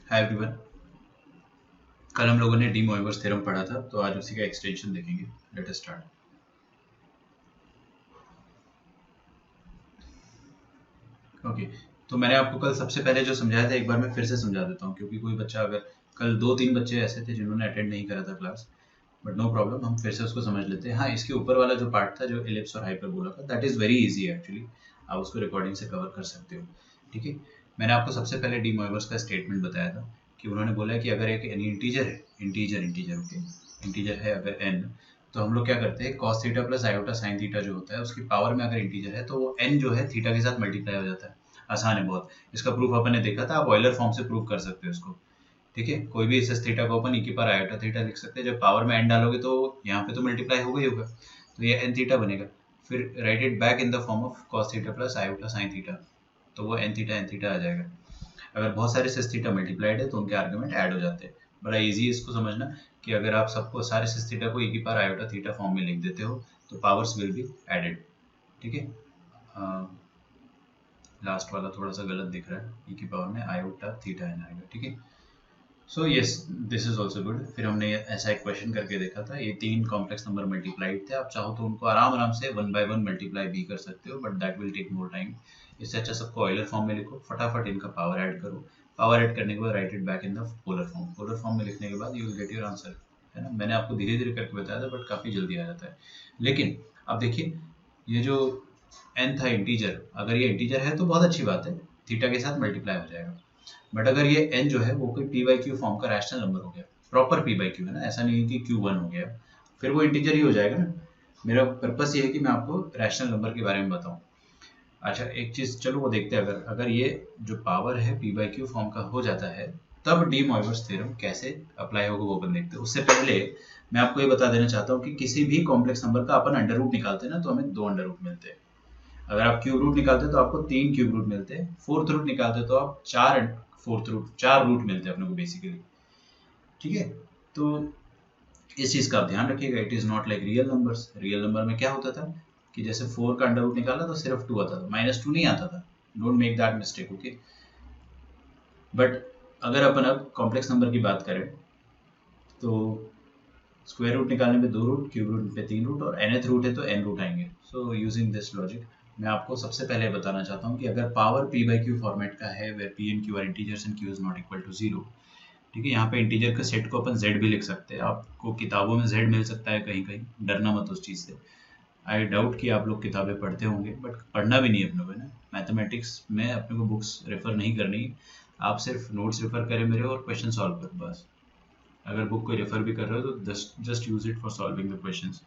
Hi everyone, कल हम लोगों ने डी मोइवर्स थ्योरम पढ़ा था, तो आज उसी का एक्सटेंशन देखेंगे। Let us start. ओके, तो मैंने आपको कल सबसे पहले जो समझाया था एक बार मैं फिर से समझा देता हूँ, क्योंकि कोई बच्चा, अगर कल 2-3 बच्चे ऐसे थे जिन्होंने अटेंड नहीं करा था क्लास, बट नो प्रॉब्लम, हम फिर से उसको समझ लेते हैं। हाँ, इसके ऊपर वाला जो पार्ट था, जो एलिप्स और हाइपरबोला का, that is very easy actually. आप उसको रिकॉर्डिंग से कवर कर सकते हो। ठीक है, मैंने आपको सबसे पहले डी मोइवर्स का स्टेटमेंट बताया था कि उन्होंने बोला है कि अगर एक इंटीजर है, इंटीजर ओके, इंटीजर है अगर n, तो हम लोग क्या करते हैं, cos theta plus iota sine theta जो होता है उसकी पावर में अगर इंटीजर है तो वो n जो है थीटा के साथ मल्टीप्लाई हो जाता है। आसान है बहुत, इसका प्रूफ अपन ने देखा था, आप ऑयलर फॉर्म से प्रूव कर सकते हो इसको। ठीक है, कोई भी इस थीटा को अपन e की पावर आयोटा थीटा लिख सकते हैं। जब पावर में n डालोगे तो यहाँ पे तो मल्टीप्लाई होगा ही होगा, तो ये n थीटा बनेगा। फिर right it back in the form of cos theta plus iota sine theta, तो वो n थीटा आ जाएगा। अगर बहुत सारे सिस थीटा मल्टीप्लाइड है तो उनके आर्गुमेंट ऐड हो जाते हैं। बड़ा इजी है इसको समझना कि अगर आप सबको सारे सिस थीटा को e की पावर आयोटा थीटा फॉर्म में लिख देते हो तो पावर्स विल बी एडेड। ठीक है, लास्ट वाला थोड़ा सा गलत दिख रहा है, e की पावर में आयोटा थीटा n आएगा। ठीक है, so yes, this is also good. फिर हमने ऐसा एक क्वेश्चन करके देखा था, ये 3 कॉम्प्लेक्स नंबर मल्टीप्लाइड थे, आप चाहो तो उनको आराम से 1 बाय 1 मल्टीप्लाई भी कर सकते हो, but that will take more time. इससे अच्छा सबको ऑयलर फॉर्म में लिखो, फटाफट इनका पावर ऐड करो। पावर ऐड करने के बाद write it back in the polar form. Polar form में लिखने के बाद you will get your answer, है ना। मैंने आपको धीरे धीरे करके बताया था, बट काफ़ी जल्दी आ जाता है। लेकिन अब देखिए, ये जो n था इंटीजर, अगर ये इंटीजर है तो बहुत अच्छी बात है, थीटा के साथ मल्टीप्लाई हो जाएगा। बट अगर ये n जो है वो कोई p बाई क्यू फॉर्म का रैशनल नंबर हो गया, प्रॉपर p बाई क्यू है ना, ऐसा नहीं है कि q1 हो गया, फिर वो इंटीजर ही हो जाएगा ना। मेरा पर्पस ये है कि मैं आपको रैशनल नंबर के बारे में बताऊं। अच्छा, एक चीज चलो वो देखते हैं, अगर ये जो पावर है p बाई क्यू फॉर्म का हो जाता है, तब डी मोइवर्स थ्योरम कैसे अप्लाई होगा वो अपन देखते हैं। उससे पहले मैं आपको ये बता देना चाहता हूँ कि किसी भी कॉम्प्लेक्स नंबर का अपन अंडर रूट निकालते हैं ना, तो हमें 2 अंडर रूट मिलते हैं। अगर आप क्यूब रूट निकालते तो आपको 3 क्यूब रूट मिलते हैं, फोर्थ रूट निकालते तो आप 4 रूट मिलते हैं अपने को बेसिकली। ठीक है, तो इस चीज का आप ध्यान रखिएगा, it is not like real numbers. Real number में क्या होता था कि जैसे 4 का अंडर रूट निकाला तो सिर्फ 2 आता था, -2 नहीं आता था। Don't make that mistake, okay. But अगर अपन अब कॉम्प्लेक्स नंबर की बात करें तो स्क्वायर रूट निकालने में 2 रूट, क्यूब रूट पे 3 रूट, और nth रूट है तो n रूट आएंगे। सो यूजिंग दिस लॉजिक मैं आपको सबसे पहले बताना चाहता हूँ कि अगर power p by q format का है, where p and q are integers and q is not equal to 0। ठीक है, यहाँ पे इंटीजर का सेट को अपन z भी लिख सकते हैं। आपको किताबों में z मिल सकता है कहीं कहीं, डरना मत उस चीज़ से। आई डाउट कि आप लोग किताबें पढ़ते होंगे, बट पढ़ना भी नहीं है अपने को, है ना। मैथमेटिक्स में अपने को बुक्स रेफर नहीं करनी, आप सिर्फ नोट्स रेफर करें मेरे और क्वेश्चन सॉल्व कर बस। अगर बुक को रेफर भी कर रहे हो तो just use it for solving the questions.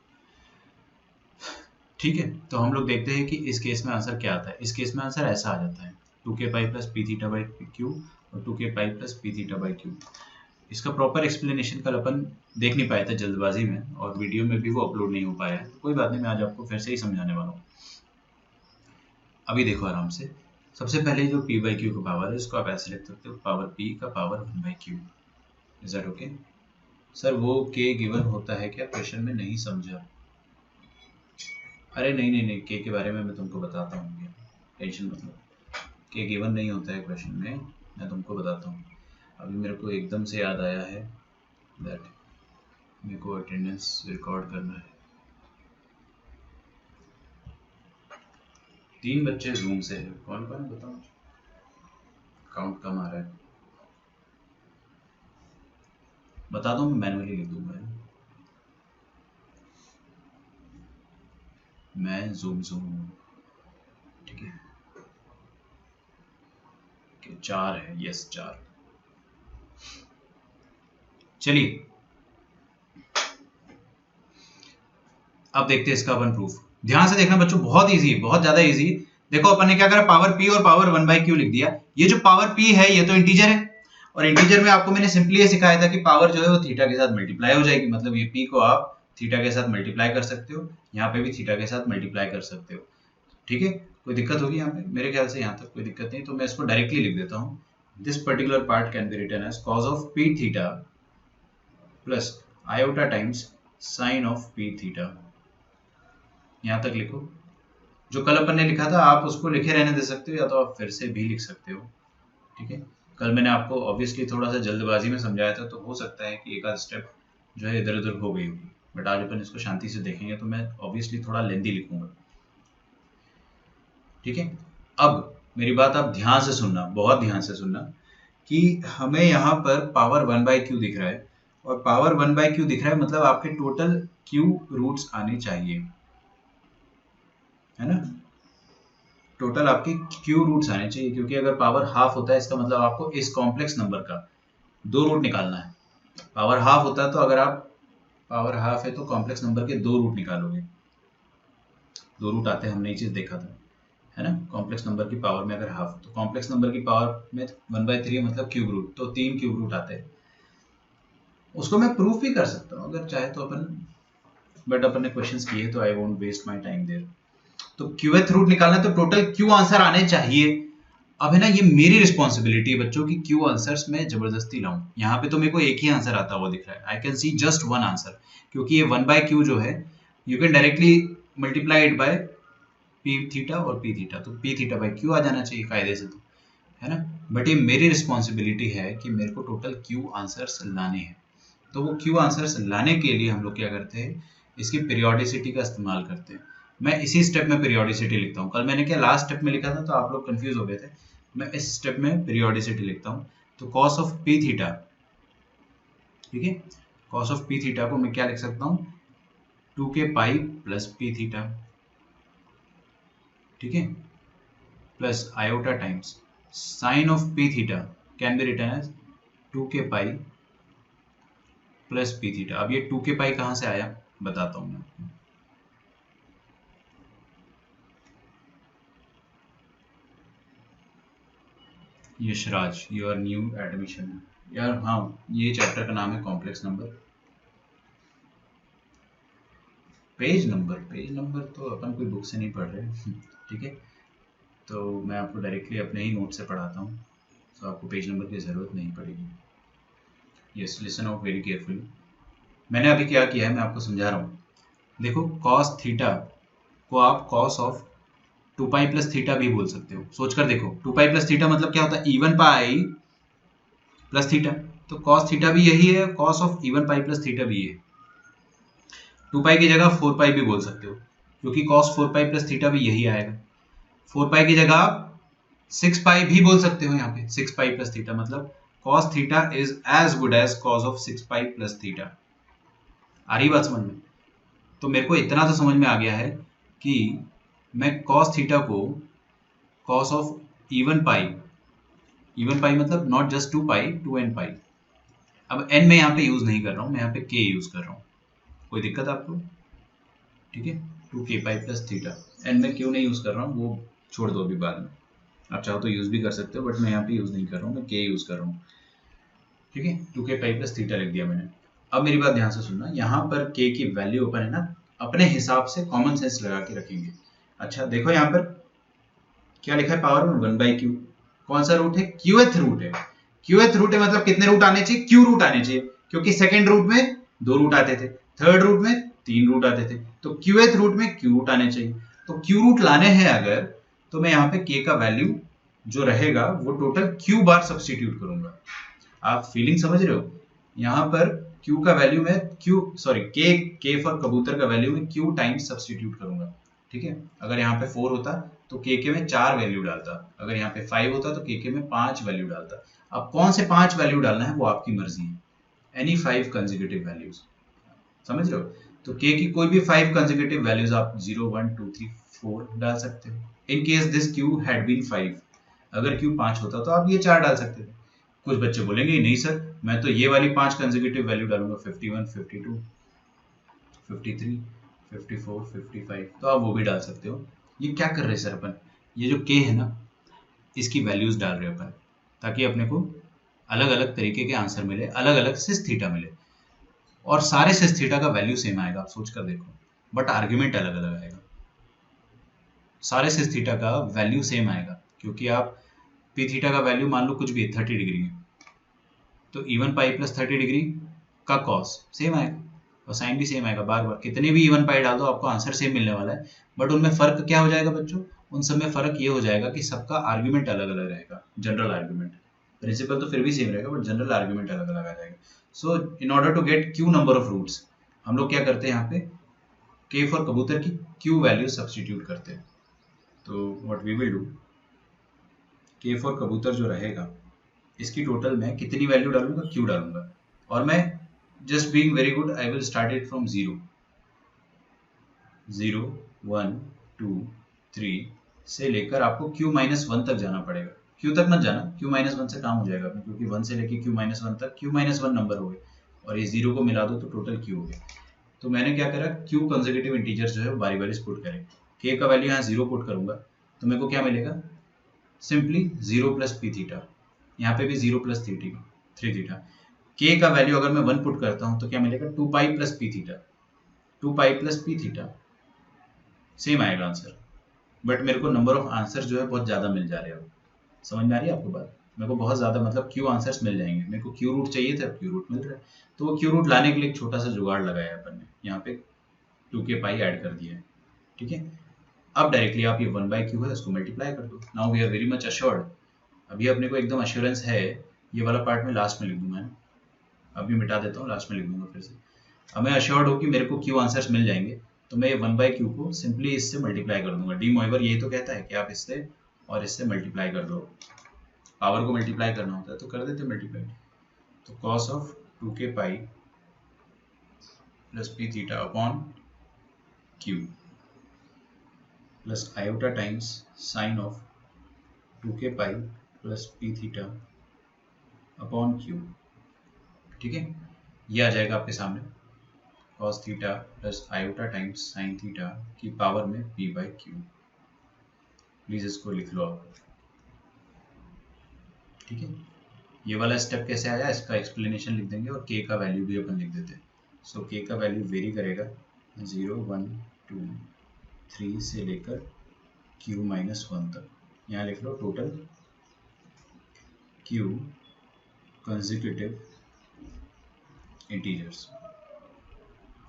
ठीक है, तो हम लोग देखते हैं कि इस केस में आंसर क्या आता है। इस केस में आंसर ऐसा आ जाता है, 2k pi plus p theta by Q और 2k pi plus p theta by Q. इसका प्रॉपर एक्सप्लेनेशन कल अपन देख नहीं पाए थे जल्दबाजी में, और वीडियो में भी वो अपलोड नहीं हो पाया है, तो कोई बात नहीं, मैं आज आपको फिर से ही समझाने वाला हूँ। अभी देखो आराम से, सबसे पहले जो p बाई क्यू का पावर है, इसको आप ऐसे लिख सकते हो, पावर p का power 1 by Q. Is that okay? Sir वो k गिवन होता है क्या? क्वेश्चन में नहीं समझा। अरे नहीं, के के बारे में मैं तुमको बताता हूँ, टेंशन मत लो। के गिवन नहीं होता है क्वेश्चन में, मैं तुमको बताता हूँ। अभी मेरे को एकदम से याद आया है दैट मेरे को अटेंडेंस रिकॉर्ड करना है। 3 बच्चे जूम से है, कौन कौन है बताओ, काउंट कम आ रहा है, बता दो, मैं मैनुअली लिख दूंगा। मैं जूम हूँ, ठीक है। 4 है, यस 4। चलिए अब देखते हैं इसका अपन प्रूफ। ध्यान से देखना बच्चों, बहुत इजी, बहुत ज्यादा इजी। देखो अपन ने क्या करा, पावर p और पावर 1 बाई क्यू लिख दिया। ये जो पावर p है ये तो इंटीजर है, और इंटीजर में आपको मैंने सिंपली ये सिखाया था कि पावर जो है वो थीटा के साथ मल्टीप्लाई हो जाएगी। मतलब ये p को आप थीटा के साथ मल्टीप्लाई कर सकते हो, यहाँ पे भी थीटा के साथ मल्टीप्लाई कर सकते हो। ठीक है, कोई दिक्कत होगी यहाँ पे? मेरे ख्याल से यहाँ तक कोई दिक्कत नहीं, तो मैं इसको डायरेक्टली लिख देता हूँ। This particular part can be written as cos of p theta plus iota times sine of p theta. यहाँ तक लिखो। जो कल अपन ने लिखा था आप उसको लिखे रहने दे सकते हो, या तो आप फिर से भी लिख सकते हो। ठीक है, कल मैंने आपको ऑब्वियसली थोड़ा सा जल्दबाजी में समझाया था, तो हो सकता है कि एक आध स्टेप जो है इधर उधर हो गई होगी, बट आज अपन इसको शांति से देखेंगे, तो मैं ऑब्वियसली थोड़ा लेंदी लिखूंगा, ठीक है। अब मेरी बात आप ध्यान से सुनना, बहुत ध्यान से सुनना, कि हमें यहाँ पर पावर 1/q दिख रहा है, और पावर 1/q दिख रहा है मतलब आपके टोटल q रूट्स आने चाहिए, है ना। टोटल आपके q रूट्स आने चाहिए, क्योंकि अगर पावर हाफ होता है इसका मतलब आपको इस कॉम्प्लेक्स नंबर का 2 रूट निकालना है। पावर हाफ होता है तो अगर आप पावर हाफ है तो कॉम्प्लेक्स नंबर के 2 रूट निकालोगे, 2 रूट आते हैं, हमने ये चीज देखा था, है ना। कॉम्प्लेक्स नंबर की पावर में अगर हाफ, तो कॉम्प्लेक्स नंबर की पावर में 1/3 मतलब क्यूब रूट, तो 3 क्यूब रूट आते हैं। उसको मैं प्रूफ भी कर सकता हूँ अगर चाहे तो अपन, बट अपन ने क्वेश्चंस किए तो I won't waste my time there. तो क्यूएथ रूट निकालना है तो टोटल क्यू आंसर आने चाहिए। अब है ना, ये मेरी रिस्पॉन्सिबिलिटी है बच्चों की क्यू आंसर्स में जबरदस्ती लाऊं। यहाँ पे तो मेरे को एक ही आंसर आता हुआ दिख रहा है, I can see just one answer, क्योंकि ये 1/q जो है you can directly multiply it by P theta और पी थीटा, तो पी थीटा बाय क्यू आ जाना चाहिए कायदे से, तो है ना। बट ये मेरी रिस्पॉन्सिबिलिटी है कि मेरे को टोटल क्यू आंसर्स लाने हैं। तो वो क्यू आंसर्स लाने के लिए हम लोग क्या करते हैं, इसकी पीरियोडिसिटी का इस्तेमाल करते हैं। मैं इसी स्टेप में पीरियोडिसिटी लिखता हूँ। कल मैंने क्या लास्ट स्टेप में लिखा था तो आप लोग कंफ्यूज हो गए थे, मैं इस स्टेप में पीरियोडिसिटी लिखता हूँ। तो कॉस ऑफ पी थीटा, ठीक है, कॉस ऑफ पी थीटा को मैं क्या लिख सकता हूँ, 2k pi plus p theta, ठीक है, plus iota times sine of p theta can be written as 2k pi plus p theta. अब ये 2k पाई कहाँ से आया बताता हूँ मैं आपको। यशराज, योर न्यू एडमिशन यार, हाँ ये चैप्टर का नाम है कॉम्प्लेक्स नंबर। पेज नंबर तो अपन कोई बुक से नहीं पढ़ रहे ठीक है, तो मैं आपको डायरेक्टली अपने ही नोट से पढ़ाता हूँ, तो आपको पेज नंबर की ज़रूरत नहीं पड़ेगी। Yes, listen out very carefully. मैंने अभी क्या किया है मैं आपको समझा रहा हूँ। देखो कॉस थीटा को आप cos of 2 pi plus theta भी बोल सकते हो। सोचकर देखो 2 पाई प्लस थीटा मतलब क्या होता है, इवन पाई प्लस थीटा, तो कॉस थीटा भी यही है, cos of even pi plus theta भी है। 2 पाई की जगह 4 पाई भी बोल सकते हो, क्योंकि कॉस 4 पाई प्लस थीटा भी यही आएगा। 4 पाई की जगह आप 6 पाई भी बोल सकते हो, यहाँ पे 6 पाई प्लस थीटा मतलब cos theta is as good as cos of 6 pi plus theta. आ रही बात समझ में? तो मेरे को इतना तो समझ में आ गया है कि मैं cos थीटा को cos ऑफ इवन पाई मतलब नॉट जस्ट 2 पाई 2n पाई। अब n मैं यहाँ पे यूज नहीं कर रहा हूँ, मैं यहाँ पे k यूज कर रहा हूँ। कोई दिक्कत आपको? ठीक है, 2k pi plus theta. n में क्यों नहीं यूज कर रहा हूँ वो छोड़ दो अभी, बाद में आप चाहो तो यूज भी कर सकते हो, बट मैं यहाँ पे यूज नहीं कर रहा हूँ, मैं k यूज कर रहा हूँ। ठीक है, 2k पाई प्लस थीटा लिख दिया मैंने। अब मेरी बात ध्यान से सुनना, यहाँ पर k की वैल्यू अपन है ना अपने हिसाब से कॉमन सेंस लगा के रखेंगे। अच्छा देखो यहाँ पर क्या लिखा है, पावर में 1/q। कौन सा रूट है? क्यूएथ रूट है। क्यूएथ रूट है मतलब कितने रूट आने चाहिए? क्यू रूट आने चाहिए, क्योंकि सेकेंड रूट में 2 रूट आते थे, थर्ड रूट में 3 रूट आते थे, तो क्यूएथ रूट में क्यू रूट आने चाहिए। तो क्यू रूट लाने हैं अगर, तो मैं यहाँ पे k का वैल्यू जो रहेगा वो टोटल q बार सब्सटीट्यूट करूंगा। आप फीलिंग समझ रहे हो? यहाँ पर q का वैल्यू में k फॉर कबूतर का वैल्यू में q टाइम्स सब्सटीट्यूट करूंगा। ठीक है, अगर यहाँ पे 4 होता तो k में 4 वैल्यू डालता, अगर यहाँ पे 5 होता तो k में 5 वैल्यू डालता। अब कौन से 5 वैल्यू डालना है वो आपकी मर्जी है, एनी 5 कंसेक्यूटिव वैल्यूज, समझ रहे हो? तो k की कोई भी 5 कंसेक्यूटिव वैल्यूज आप 0 1 2 3 4 डाल सकते हो। In case this q had been 5, अगर q 5 होता तो आप ये 4 डाल सकते थे। कुछ बच्चे बोलेंगे नहीं सर मैं तो ये वाली 5 कंसेक्यूटिव वैल्यू डालूंगा, 51 52 53 54 55, तो आप वो भी डाल सकते हो। ये क्या कर रहे हैं सर अपन, ये जो k है ना इसकी वैल्यूज डाल रहे हैं अपन, ताकि अपने को अलग अलग तरीके के आंसर मिले, अलग अलग सिस थीटा मिले, और सारे सिस थीटा का वैल्यू सेम आएगा, आप सोच कर देखो, बट आर्ग्यूमेंट अलग अलग आएगा। सारे सिस थीटा का वैल्यू सेम आएगा, क्योंकि आप पी थीटा का वैल्यू मान लो कुछ भी 30 डिग्री है, तो इवन पाई प्लस 30 डिग्री का कॉस सेम आएगा और साइन भी सेम आएगा। बार बार कितने भी इवन पाई डाल दो आपको आंसर सेम मिलने वाला है, बट उनमें फर्क क्या हो जाएगा बच्चों? उन सब में फर्क ये हो जाएगा कि सबका आर्ग्यूमेंट अलग अलग रहेगा, जनरल आर्ग्यूमेंट। प्रिंसिपल तो फिर भी सेम रहेगा बट जनरल आर्ग्यूमेंट अलग अलग आ जाएगा। So in order to get q number of roots हम लोग क्या करते हैं यहाँ पे के फॉर कबूतर की क्यू वैल्यू सब्सटीट्यूट करते हैं। तो व्हाट वी विल डू, के फॉर कबूतर जो रहेगा इसकी टोटल मैं कितनी वैल्यू डालूंगा, क्यू डालूंगा, और मैं just being very good I will start it from 0 0 1 2 3 से लेकर आपको क्यू माइनस वन तक जाना पड़ेगा। क्यू तक मत जाना, क्यू माइनस वन से काम हो जाएगा अपने, क्योंकि वन से लेकर क्यू माइनस वन तक क्यू माइनस वन नंबर हो गए और ये जीरो को मिला दो तो टोटल क्यू हो गया। तो मैंने क्या करा, क्यू कंसेक्यूटिव इंटीजर्स जो है बारी बारी से पुट करें। के का वैल्यू यहाँ 0 पुट करूंगा तो मेरे को क्या मिलेगा, सिंपली 0 प्लस पी थीटा, यहाँ पे भी 0 प्लस थ्री थीटा। के का वैल्यू अगर मैं 1 पुट करता हूँ तो क्या मिलेगा, 2 पाई प्लस पी थीटा, 2 पाई प्लस पी थीटा, सेम आएगा आंसर। बट मेरे को नंबर ऑफ आंसर जो है बहुत ज़्यादा मिल जा रहे हैं। अब समझ में आ रही है आपको बात, मेरे को बहुत ज़्यादा मतलब क्यू आंसर्स मिल जाएंगे। मेरे को क्यू रूट चाहिए था, क्यू रूट मिल रहा है। तो वो क्यू रूट लाने के लिए एक छोटा सा जुगाड़ लगाया अपन ने, यहाँ पे 2 के पाई ऐड कर दिया है, ठीक है। अब डायरेक्टली आप ये 1 बाई क्यू है इसको मल्टीप्लाई कर दो। Now we are very much assured, अभी अपने को एकदम अश्योरेंस है। ये वाला पार्ट में लास्ट में लिख दूंगा, अभी मिटा देता हूँ, लास्ट में लिख दूंगा फिर से। अब मैं अश्योर्ड हूँ कि मेरे को क्यू आंसर्स मिल जाएंगे, तो मैं ये 1 बाई क्यू को सिंपली इससे मल्टीप्लाई कर दूंगा। डी मोइवर यही तो कहता है कि आप इससे और इससे मल्टीप्लाई कर दो, पावर को मल्टीप्लाई करना होता है तो कर देते मल्टीप्लाई। तो कॉस ऑफ 2 के पाई plus p theta upon Q plus iota times sine of 2 के पाई plus p theta upon Q, ठीक है। ये आ जाएगा आपके सामने cos theta plus iota times sign theta की पावर में p बाई क्यू। प्लीज इसको लिख लो आप, ठीक है। ये वाला स्टेप कैसे आया इसका एक्सप्लेनेशन लिख देंगे और k का वैल्यू भी अपन लिख देते हैं। सो k का वैल्यू वेरी करेगा 0 1 2 3 से लेकर q माइनस वन तक। यहाँ लिख लो टोटल q कंसेक्यूटिव इंटीजर्स,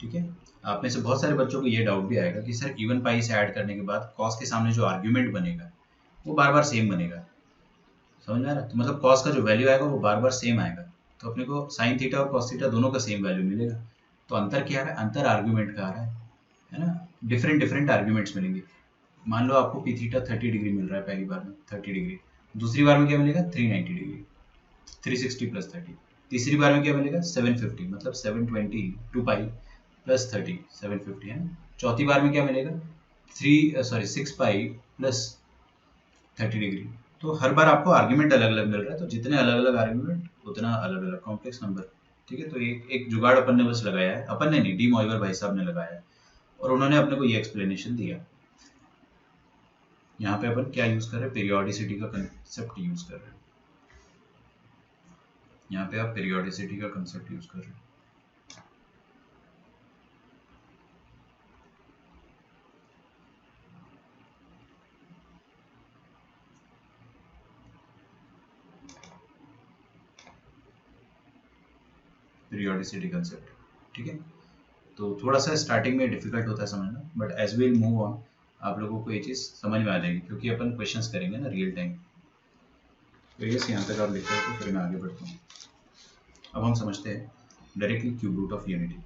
ठीक है। आप में से बहुत सारे बच्चों को ये डाउट भी आएगा कि सर इवन पाई से ऐड करने के बाद कॉस के सामने जो आर्ग्यूमेंट बनेगा वो बार बार सेम बनेगा, समझ में आ रहा है। तो मतलब कॉस का जो वैल्यू आएगा वो बार बार सेम आएगा, तो अपने को साइन थीटा और कॉस थीटा दोनों का सेम वैल्यू मिलेगा। तो अंतर क्या है, अंतर आर्ग्यूमेंट का आ रहा है ना। डिफरेंट डिफरेंट आर्ग्यूमेंट्स मिलेंगे। मान लो आपको पी थीटा 30 डिग्री मिल रहा है पहली बार में, 30 डिग्री, दूसरी बार में क्या मिलेगा 390 डिग्री, 360 प्लस 30, तीसरी बार में क्या मिलेगा 750, मतलब 720 2 पाई प्लस 30 750 है ना। चौथी बार में क्या मिलेगा 6 पाई प्लस 30 डिग्री। तो हर बार आपको आर्ग्यूमेंट अलग अलग मिल रहा है, तो जितने अलग अलग आर्ग्यूमेंट उतना अलग अलग कॉम्प्लेक्स नंबर, ठीक है। तो एक जुगाड़ अपन ने बस लगाया है, अपन ने नहीं, डी मॉइवर भाई साहब ने लगाया है और उन्होंने अपने को ये एक्सप्लेनेशन दिया। यहाँ पे अपन क्या यूज कर रहे हैं, पीरियोडिसिटी का कंसेप्ट यूज कर रहे हैं। यहाँ पे आप पीरियोडिसिटी का कंसेप्ट यूज कर रहे हैं। पीरियोडिसिटी कंसेप्ट, ठीक है। तो थोड़ा सा स्टार्टिंग में डिफिकल्ट होता है समझना, but as will move on आप लोगों को ये चीज़ समझ में आ जाएगी, क्योंकि अपन क्वेश्चंस करेंगे ना रियल टाइम। तो ये यहाँ तक आप लिखते हो तो फिर मैं आगे बढ़ता हूँ। अब हम समझते हैं directly cube root of unity.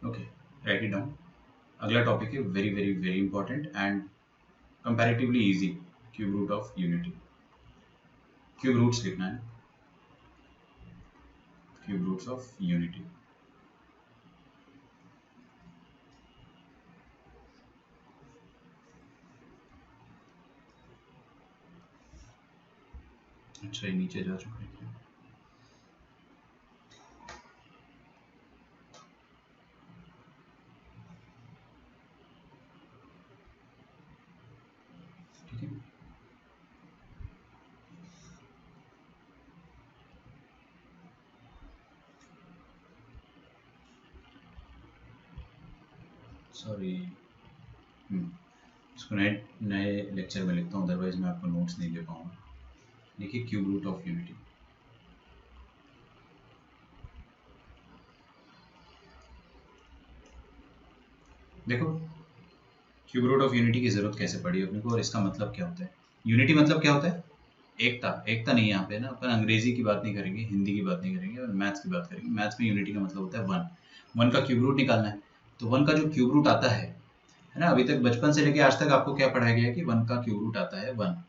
Okay, write it down. अगला टॉपिक है very very very important and comparatively easy, cube root of unity. Cube roots लिखना है, क्यूब रूट्स ऑफ यूनिटी। अच्छा, ये नीचे जा चुका है क्या? ठीक है, सॉरी, इसको नए नए लेक्चर में लिखता हूँ, अदरवाइज मैं आपको नोट्स नहीं दे पाऊंगा। देखिए क्यूब रूट ऑफ यूनिटी, देखो क्यूब रूट ऑफ यूनिटी की जरूरत कैसे पड़ी अपने को और इसका मतलब क्या होता है। यूनिटी मतलब क्या होता है? एकता। एकता नहीं है यहाँ पे ना, अपन अंग्रेजी की बात नहीं करेंगे, हिंदी की बात नहीं करेंगे और मैथ्स की बात करेंगे। मैथ्स में यूनिटी का मतलब होता है वन। वन का क्यूब रूट निकालना है, तो वन का जो क्यूब रूट आता है ना, अभी तक बचपन से लेके आज तक आपको क्या पढ़ाया गया है कि वन का क्यूब रूट आता है वन।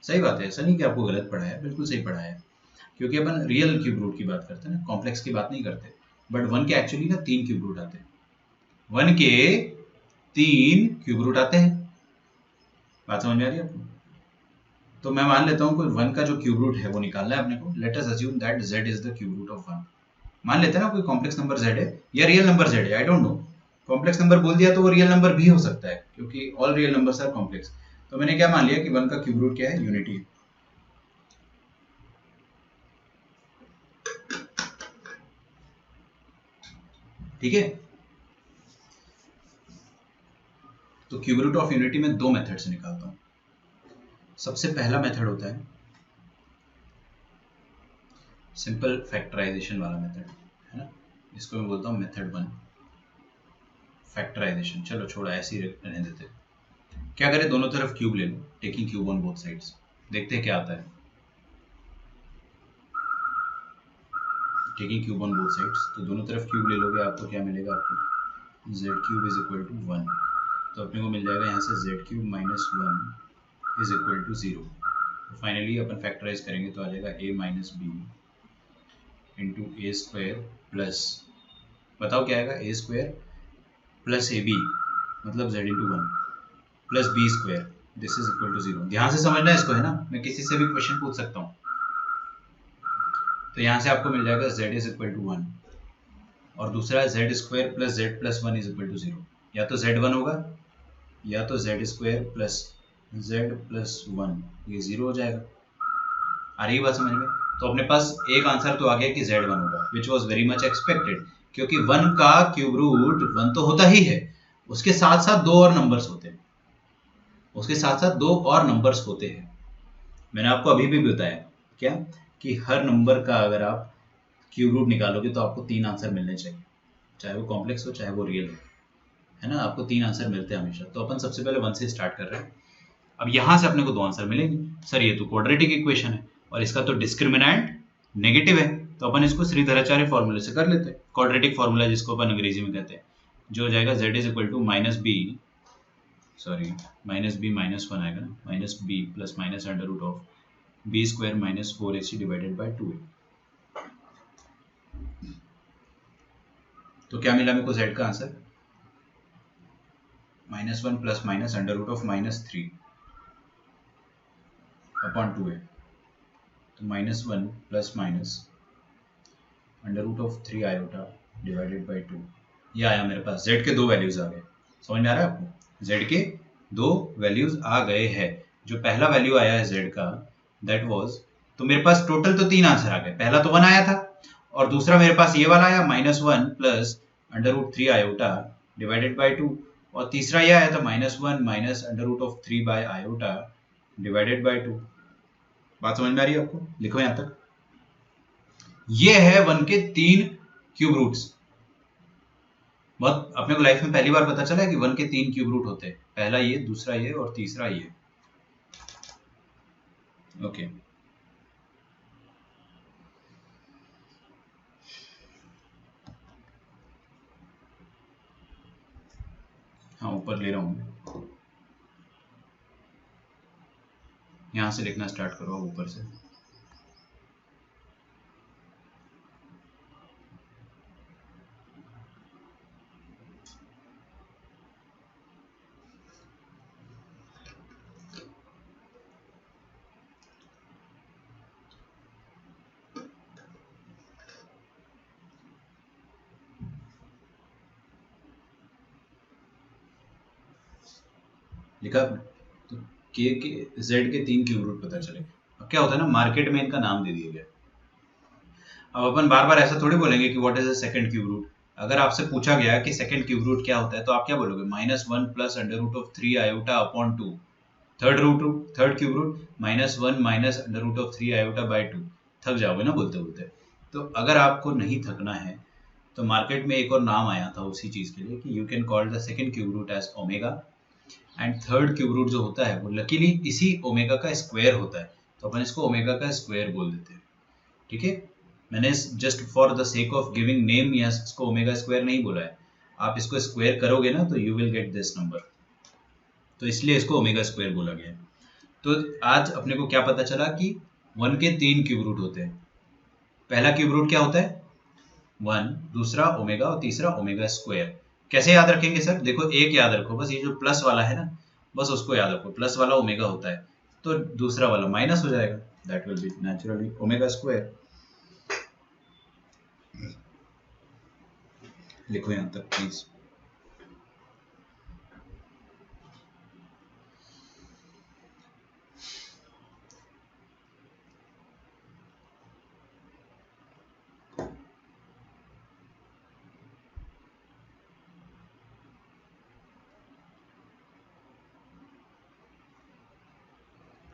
सही बात है, ऐसा नहीं कि आपको गलत पढ़ाया है, बिल्कुल सही पढ़ाया है, क्योंकि अपन रियल क्यूब रूट की बात करते हैं ना, कॉम्प्लेक्स की बात नहीं करते। बट वन के एक्चुअली ना 3 क्यूब रूट आते हैं, वन के 3 क्यूब रूट आते हैं। बात समझ में आ रही है आपको? तो मैं मान लेता हूँ कोई वन का जो क्यूब रूट है वो निकालना है अपने को। Let us assume that z is the cube root of one. मान लेते हैं ना कोई कॉम्प्लेक्स नंबर z है या रियल नंबर z है, I don't know. Complex number बोल दिया तो वो रियल नंबर भी हो सकता है, क्योंकि all real numbers are complex. तो मैंने क्या मान लिया कि वन का क्यूब रूट क्या है? यूनिटी। ठीक है, तो क्यूब रूट ऑफ यूनिटी में दो मेथड से निकालता हूं। सबसे पहला मेथड होता है सिंपल फैक्टराइजेशन वाला मेथड, है ना, इसको मैं बोलता हूं मेथड वन, फैक्टराइजेशन। चलो छोड़ा, ऐसे ही रहने देते। क्या करें, दोनों तरफ क्यूब ले लो, taking cube on both sides, देखते हैं क्या आता है। Taking cube on both sides, तो दोनों तरफ क्यूब ले लोगे, आपको क्या मिलेगा? आपको z cube is equal to 1। तो अपने को मिल जाएगा यहाँ से z cube minus 1 is equal to 0। तो फाइनली अपन फैक्टराइज करेंगे तो आ जाएगा a minus b into a square plus, बताओ क्या आएगा? A square plus a b मतलब z into 1 plus b square, this is equal to 0। ध्यान से समझना है इसको, है ना, मैं किसी से भी क्वेश्चन पूछ सकता हूँ। तो यहाँ से आपको मिल जाएगा z इज इक्वल टू 1 और दूसरा है z square plus z plus 1 is equal to 0। या तो z1 होगा या तो z square plus z plus 1, ये 0 हो जाएगा। आ रही बात समझ में? तो अपने पास एक आंसर तो आ गया कि z1 होगा, which was very much expected, क्योंकि 1 का क्यूब रूट 1 तो होता ही है, उसके साथ साथ दो और नंबर्स होते हैं, उसके साथ साथ दो और नंबर्स होते हैं। मैंने आपको अभी भी बताया क्या कि हर नंबर का अगर आप क्यूब रूट निकालोगे तो आपको 3 आंसर मिलने चाहिए, चाहे वो कॉम्प्लेक्स हो चाहे वो रियल हो, है ना, आपको 3 आंसर मिलते हैं हमेशा। तो अपन सबसे पहले 1 से स्टार्ट कर रहे हैं। अब यहाँ से अपने को 2 आंसर मिलेंगे। सर ये तो क्वाड्रेटिक इक्वेशन है और इसका तो डिस्क्रिमिनेंट नेगेटिव है, तो अपन इसको श्रीधराचार्य फॉर्मूले से कर लेते हैं, क्वाड्रेटिक फॉर्मूला जिसको अपन अंग्रेजी में कहते हैं, जो हो जाएगा z is equal to minus b minus 1 आएगा ना, minus b plus minus under root of b square minus 4ac divided by 2a। तो क्या मिला मेरे को z का answer? -1 plus minus under root of -3 upon 2a। तो -1 plus minus under root of 3 iota divided by 2, ये आया मेरे पास। z के दो वैल्यूज आ गए, समझ में आ रहा है आपको? z के दो वैल्यूज आ गए हैं। जो पहला वैल्यू आया है z का, दैट वाज, तो मेरे पास टोटल तो 3 आंसर आ गए। पहला तो 1 आया था और दूसरा मेरे पास ये वाला आया -1 plus under root 3 iota divided by 2, और तीसरा ये आया था -1 minus under root of 3 by iota divided by 2। बात समझ में आ रही है आपको? लिखो यहां तक। ये है 1 के 3 क्यूब रूट्स। बहुत अपने को लाइफ में पहली बार पता चला है कि 1 के 3 क्यूब रूट होते हैं, पहला ये, दूसरा ये और तीसरा ये। ओके हाँ, ऊपर ले रहा हूं, यहां से लिखना स्टार्ट करो ऊपर से। लिखा आपने? तो के z के 3 क्यूब रूट पता चले। अब क्या होता है ना, मार्केट में इनका नाम दे दिया गया। अब अपन बार बार ऐसा थोड़ी बोलेंगे कि what is the second cube root. अगर आपसे पूछा गया कि सेकंड क्यूब रूट क्या होता है तो आप क्या बोलोगे? -1 plus under root of 3 iota upon 2। Third cube root -1 minus under root of 3 iota by 2। थक जाओगे ना बोलते बोलते। तो अगर आपको नहीं थकना है तो मार्केट में एक और नाम आया था उसी चीज़ के लिए कि you can call the second cube root as omega and third cube root जो होता है वो लकीली इसी ओमेगा का स्क्वायर होता है, तो अपन इसको ओमेगा का स्क्वायर बोल देते हैं। ठीक है, मैंने just for the sake of giving name या इसको ओमेगा स्क्वायर नहीं बोला है, आप इसको स्क्वायर करोगे ना तो you will get this number, तो इसलिए इसको ओमेगा स्क्वायर बोला गया है। तो आज अपने को क्या पता चला कि 1 के 3 क्यूब रूट होते हैं। पहला क्यूब रूट क्या होता है 1, दूसरा ओमेगा और तीसरा ओमेगा स्क्वायर। कैसे याद रखेंगे सर? देखो एक याद रखो बस, ये जो प्लस वाला है ना बस उसको याद रखो, प्लस वाला ओमेगा होता है तो दूसरा वाला माइनस हो जाएगा, that will be naturally omega square. लिखो यहां तक प्लीज।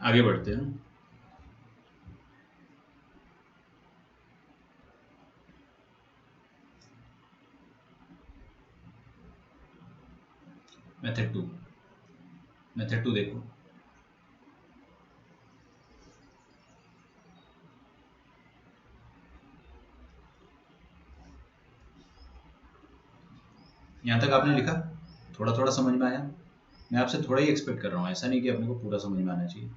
आगे बढ़ते हैं। मेथड 2, मेथड 2 देखो, यहां तक आपने लिखा, थोड़ा थोड़ा समझ में आया? मैं आपसे थोड़ा ही एक्सपेक्ट कर रहा हूँ, ऐसा नहीं कि अपने को पूरा समझ में आना चाहिए,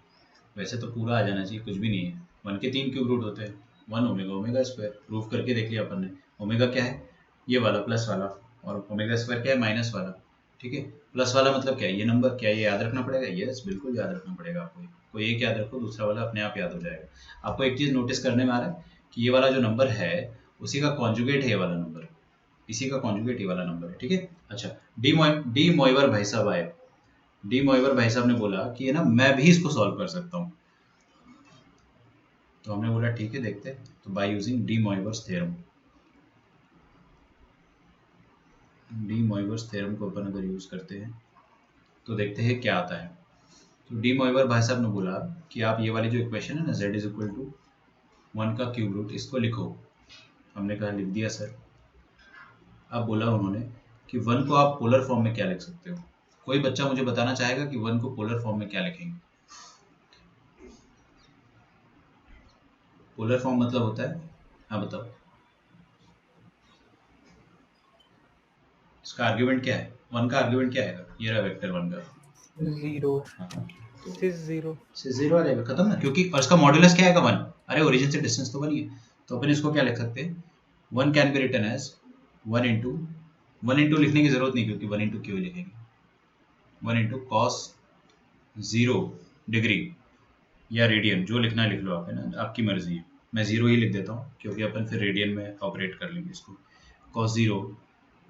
वैसे तो पूरा आ जाना चाहिए, कुछ भी नहीं है। 1 के 3 क्यूब रूट होते हैं, 1 ओमेगा, ओमेगा स्क्वायर प्रूफ करके देख लिया अपन ने। ओमेगा क्या है? ये वाला प्लस वाला, और ओमेगा स्क्वायर क्या है? माइनस वाला। ठीक है, प्लस वाला मतलब क्या है? ये नंबर। क्या ये याद रखना पड़ेगा? यस बिल्कुल याद रखना पड़ेगा आपको। कोई एक याद रखो, दूसरा वाला अपने आप याद हो जाएगा। आपको एक चीज़ नोटिस करने में आ रहा है कि ये वाला जो नंबर है उसी का कॉन्जुगेट है ये वाला नंबर, इसी का कॉन्जुगेट ये वाला नंबर है। ठीक है, अच्छा डी मोइवर भाई साहब आए। डी मोइवर भाई साहब ने बोला कि ये ना मैं भी इसको सॉल्व कर सकता हूँ, तो हमने बोला ठीक है देखते हैं। तो by using D Moivre's theorem, D Moivre's theorem को अपन अगर यूज करते हैं तो देखते हैं क्या आता है। तो डी मोइवर भाई साहब ने बोला कि आप ये वाली जो इक्वेशन है ना z इज इक्वल टू 1 का क्यूब रूट, इसको लिखो। हमने कहा लिख दिया सर। अब बोला उन्होंने कि 1 को आप पोलर फॉर्म में क्या लिख सकते हो? कोई बच्चा मुझे बताना चाहेगा कि 1 को पोलर फॉर्म में क्या लिखेंगे? पोलर फॉर्म मतलब होता है, हाँ बताओ, इसका आर्ग्यूमेंट क्या है? 1 का आर्ग्यूमेंट क्या आएगा? ये रहा वेक्टर 1 का 0 से 0 आ जाएगा, खत्म ना। क्योंकि और इसका मॉड्यूलस क्या आएगा 1, अरे ओरिजिन से डिस्टेंस तो 1 ही है, तो अपन इसको क्या लिख सकते हैं? 1 can be written as 1 into लिखने की जरूरत नहीं, क्योंकि 1 इंटू क्यों लिखेंगे, 1 इंटू कॉस 0 डिग्री या रेडियन, जो लिखना है लिख लो आप, है ना, आपकी मर्जी है। मैं 0 ही लिख देता हूँ क्योंकि अपन फिर रेडियन में ऑपरेट कर लेंगे इसको। कॉस 0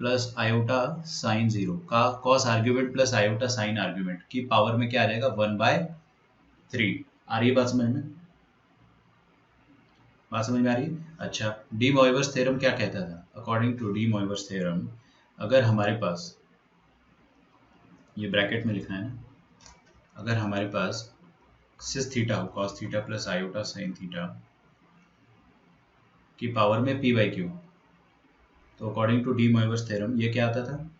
प्लस आयोटा साइन 0 का cos argument plus iota sign argument की पावर में क्या आ जाएगा? 1/3। आ रही है बात समझ में? बात समझ में आ रही है? अच्छा, डी मोइवर्स थ्योरम क्या कहता था? According to de Moivre's theorem, अगर हमारे पास, ये ब्रैकेट में लिखना है ना, अगर हमारे पास सिस थीटा हो, cos theta plus iota sine theta की पावर में p/q, तो according to de Moivre's theorem ये क्या आता था?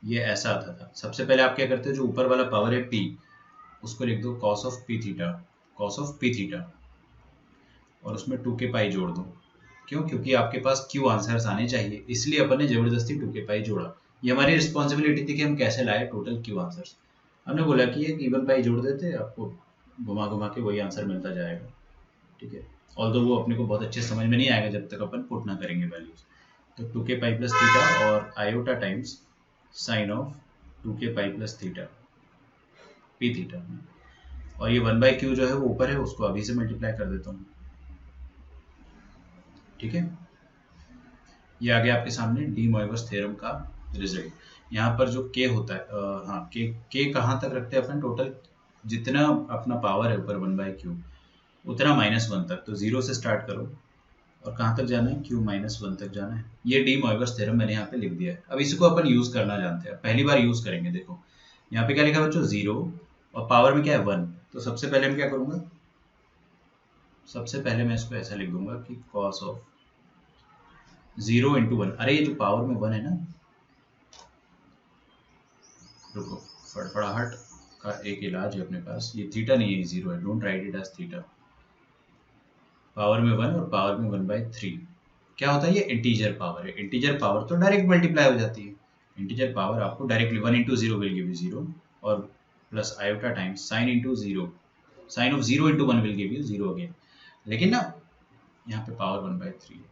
ये ऐसा आता था। सबसे पहले आप क्या करते हो, जो ऊपर वाला पावर है p, उसको लिख दो cos of p theta, cos of p theta, और उसमें 2k पाई जोड़ दो। क्यों? क्योंकि आपके पास q आंसर्स आने चाहिए, इसलिए अपन ने जबरदस्ती 2k पाई जोड़ा। ये हमारी रिस्पॉन्सिबिलिटी थी कि हम कैसे लाए टोटल q आंसर्स। हमने बोला कि एक इवन पाई जोड़ देते, आपको घुमा घुमा के वही आंसर मिलता जाएगा। ठीक है, ऑल्दो वो अपने को बहुत अच्छे समझ में नहीं आएगा जब तक अपन पुट ना करेंगे वैल्यूज। तो 2k पाई प्लस थीटा और iota times sine of 2k pi plus theta p theta, और ये 1/q जो है वो ऊपर है, उसको अभी से मल्टीप्लाई कर देता हूँ। ठीक है, ये आ गया आपके सामने डी मोइवर्स थ्योरम का रिजल्ट। यहाँ पर जो k होता है, हाँ k कहाँ तक रखते हैं अपन? टोटल जितना अपना पावर है ऊपर 1/q उतना -1 तक, तो 0 से स्टार्ट करो और कहाँ तक जाना है? q -1 तक जाना है। ये डी मोइवर्स थ्योरम मैंने यहाँ पे लिख दिया है। अब इसको अपन यूज करना जानते हैं, पहली बार यूज करेंगे। देखो यहाँ पे क्या लिखा बच्चों? 0 और पावर में क्या है? 1। तो सबसे पहले मैं क्या करूँगा? सबसे पहले मैं इसको ऐसा लिख दूंगा कि cos ऑफ 0 इंटू 1, अरे ये जो पावर में 1 है ना, रुको, फड़फड़ाहट का एक इलाज है अपने पास, ये थीटा नहीं है, 0 है, don't write it as theta. Power में 1 और पावर में 1/3 क्या होता है, ये इंटीजर पावर है। इंटीजर पावर तो डायरेक्ट मल्टीप्लाई हो जाती है, इंटीजर पावर आपको directly 1 into 0 will give you 0 और plus iota times sine into 0, sine of 0 into 1 will give you 0 again. लेकिन ना यहाँ पे पावर 1/3 है,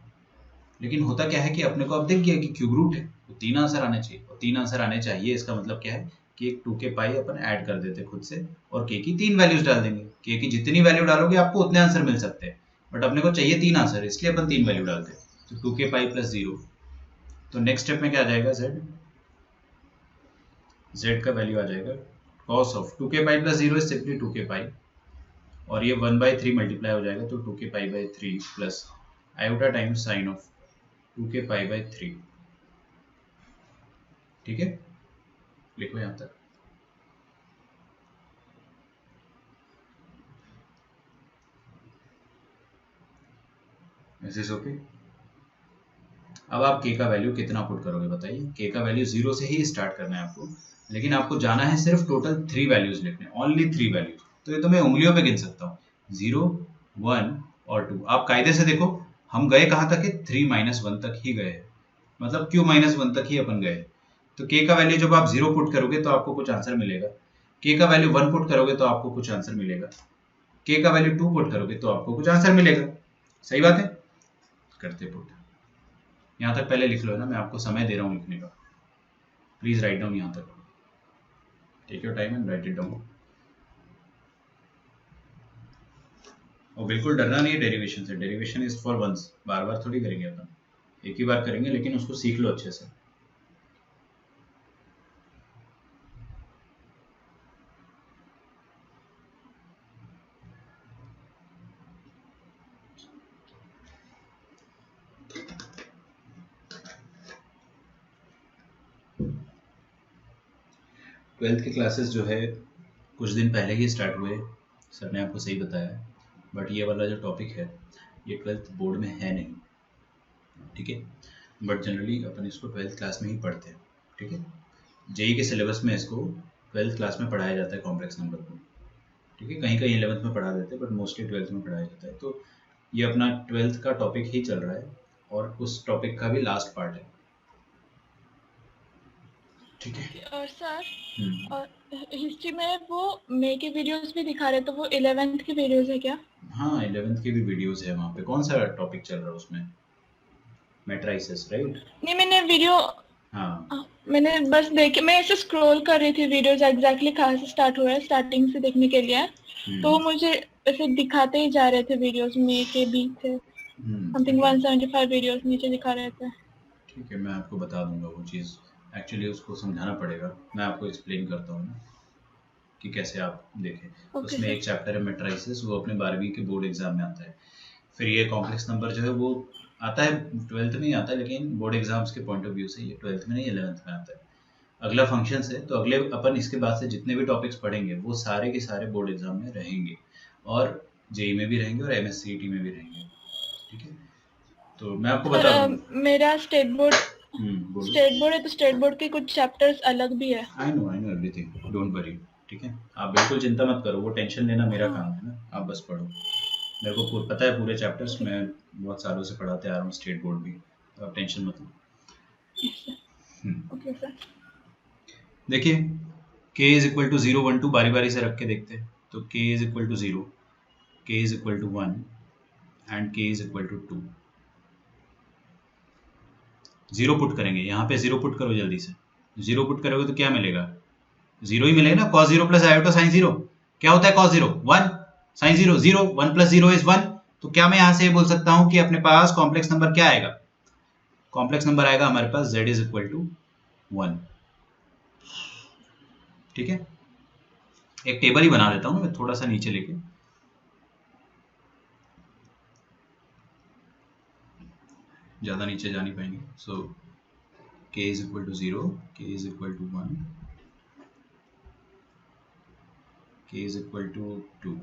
लेकिन होता क्या है कि अपने को अब दिख गया कि क्यूब रूट है, तो 3 आंसर आने चाहिए, और 3 आंसर आने चाहिए इसका मतलब क्या है कि एक 2 के पाई अपन ऐड कर देते खुद से और के की 3 वैल्यूज डाल देंगे, के की जितनी वैल्यू डालोगे आपको उतने आंसर मिल सकते हैं, बट अपने को चाहिए 3 आंसर, इसलिए अपन 3 वैल्यू डालते हैं, तो 2 के पाई प्लस 0। तो नेक्स्ट स्टेप में क्या आ जाएगा, z का वैल्यू आ जाएगा cos ऑफ 2 के पाई प्लस 0 इज सिंपली 2 के पाई, और ये 1/3 मल्टीप्लाई हो जाएगा तो 2 के pi by 3 plus iota times sine of 2 के पाई बाई 3। ठीक है, लिखो यहाँ तक। Is okay. अब आप k का वैल्यू कितना पुट करोगे बताइए, k का वैल्यू 0 से ही स्टार्ट करना है आपको, लेकिन आपको जाना है सिर्फ टोटल 3 वैल्यूज लिखने, ओनली 3 वैल्यूज। तो ये तो मैं उंगलियों पे गिन सकता हूँ, 0, 1 और 2। आप कायदे से देखो हम गए कहाँ तक है, 3 - 1 तक ही गए, मतलब q - 1 तक ही अपन गए। तो k का वैल्यू जब आप 0 पुट करोगे तो आपको कुछ आंसर मिलेगा, k का वैल्यू 1 पुट करोगे तो आपको कुछ आंसर मिलेगा, k का वैल्यू 2 पुट करोगे तो आपको कुछ आंसर मिलेगा। सही बात है, करते पुट। यहाँ तक पहले लिख लो ना, मैं आपको समय दे रहा हूँ लिखने का, प्लीज राइट डाउन यहाँ तक, take your time and write it down. और बिल्कुल डरना नहीं है डेरिवेशन से, डेरिवेशन इज फॉर वंस, बार बार थोड़ी करेंगे अपन, एक ही बार करेंगे, लेकिन उसको सीख लो अच्छे से। ट्वेल्थ के क्लासेस जो है कुछ दिन पहले ही स्टार्ट हुए, सर ने आपको सही बताया, बट ये वाला जो टॉपिक है ये ट्वेल्थ बोर्ड में है नहीं, ठीक है, बट जनरली अपन इसको ट्वेल्थ क्लास में ही पढ़ते हैं, ठीक है। जेई के सिलेबस में इसको ट्वेल्थ क्लास में पढ़ाया जाता है कॉम्प्लेक्स नंबर को, ठीक है, कहीं कहीं 11th में पढ़ा देते हैं बट मोस्टली ट्वेल्थ में पढ़ाया जाता है। तो ये अपना ट्वेल्थ का टॉपिक ही चल रहा है और उस टॉपिक का भी लास्ट पार्ट है, ठीक है। और सर और हिस्ट्री में वो मे के वीडियोस भी दिखा रहे, तो वो 11th की वीडियोस है क्या? हाँ 11th के भी वीडियोस है वहाँ पे। कौन सा टॉपिक चल रहा है उसमें, मैट्राइसेस, राइट? नहीं, मैंने वीडियो हाँ मैंने बस देखे, मैं ऐसे स्क्रॉल कर रही थी वीडियोस, एग्जैक्टली कहाँ से स्टार्ट हुआ है स्टार्टिंग से देखने के लिए, तो मुझे ऐसे दिखाते ही जा रहे थे वीडियोस में के बीच से, समथिंग 175 वीडियोस नीचे दिखा रहे थे। ठीक है, मैं आपको बता दूंगा वो चीज़, एक्चुअली उसको समझाना पड़ेगा, मैं आपको एक्सप्लेन करता हूँ ना कि कैसे आप देखें। ओके उसमें सर। एक चैप्टर है मैट्राइसेस, वो अपने 12वीं के बोर्ड एग्जाम में आता है। फिर ये कॉम्प्लेक्स नंबर जो है वो आता है, ट्वेल्थ में ही आता है, लेकिन बोर्ड एग्जाम्स के पॉइंट ऑफ व्यू से ये ट्वेल्थ में नहीं 11th में आता है। अगला फंक्शन है, तो अगले अपन इसके बाद से जितने भी टॉपिक्स पढ़ेंगे वो सारे के सारे बोर्ड एग्जाम में रहेंगे, और जेई में भी रहेंगे और एमएससीईटी में भी रहेंगे, ठीक है। तो मैं आपको बता सर दूंगा। मेरा स्टेट बोर्ड बोलो। है, तो स्टेट बोर्ड के कुछ चैप्टर्स अलग भी है। I know everything, don't worry, ठीक है, आप बिल्कुल चिंता मत करो, वो टेंशन लेना मेरा हाँ। काम है ना, आप बस पढ़ो। मेरे को पता है पूरे चैप्टर्स, ओके। मैं बहुत सालों से पढ़ाते आ रहा हूँ स्टेट बोर्ड भी, तो आप टेंशन मत लो। Okay sir. देखिए k इज इक्वल टू 0 1 2 बारी बारी से रख के देखते हैं। तो k is equal to 0, k is equal to 1 and k is equal to 2। 0 put करेंगे, यहाँ पे 0 पुट करो जल्दी से, 0 पुट करोगे तो क्या मिलेगा, 0 ही मिलेगा ना, cos 0 प्लस आयोटा साइन 0, क्या होता है cos 0 1, साइन 0 0, 1 प्लस 0 इज 1। तो क्या मैं यहाँ से बोल सकता हूँ कि अपने पास कॉम्प्लेक्स नंबर क्या आएगा, कॉम्प्लेक्स नंबर आएगा हमारे पास z इज इक्वल टू 1, ठीक है। एक टेबल ही बना देता हूँ मैं थोड़ा सा नीचे लेके, ज़्यादा नीचे जा नहीं पाएंगे। So k is equal to 0, k is equal to 1, k is equal to 2।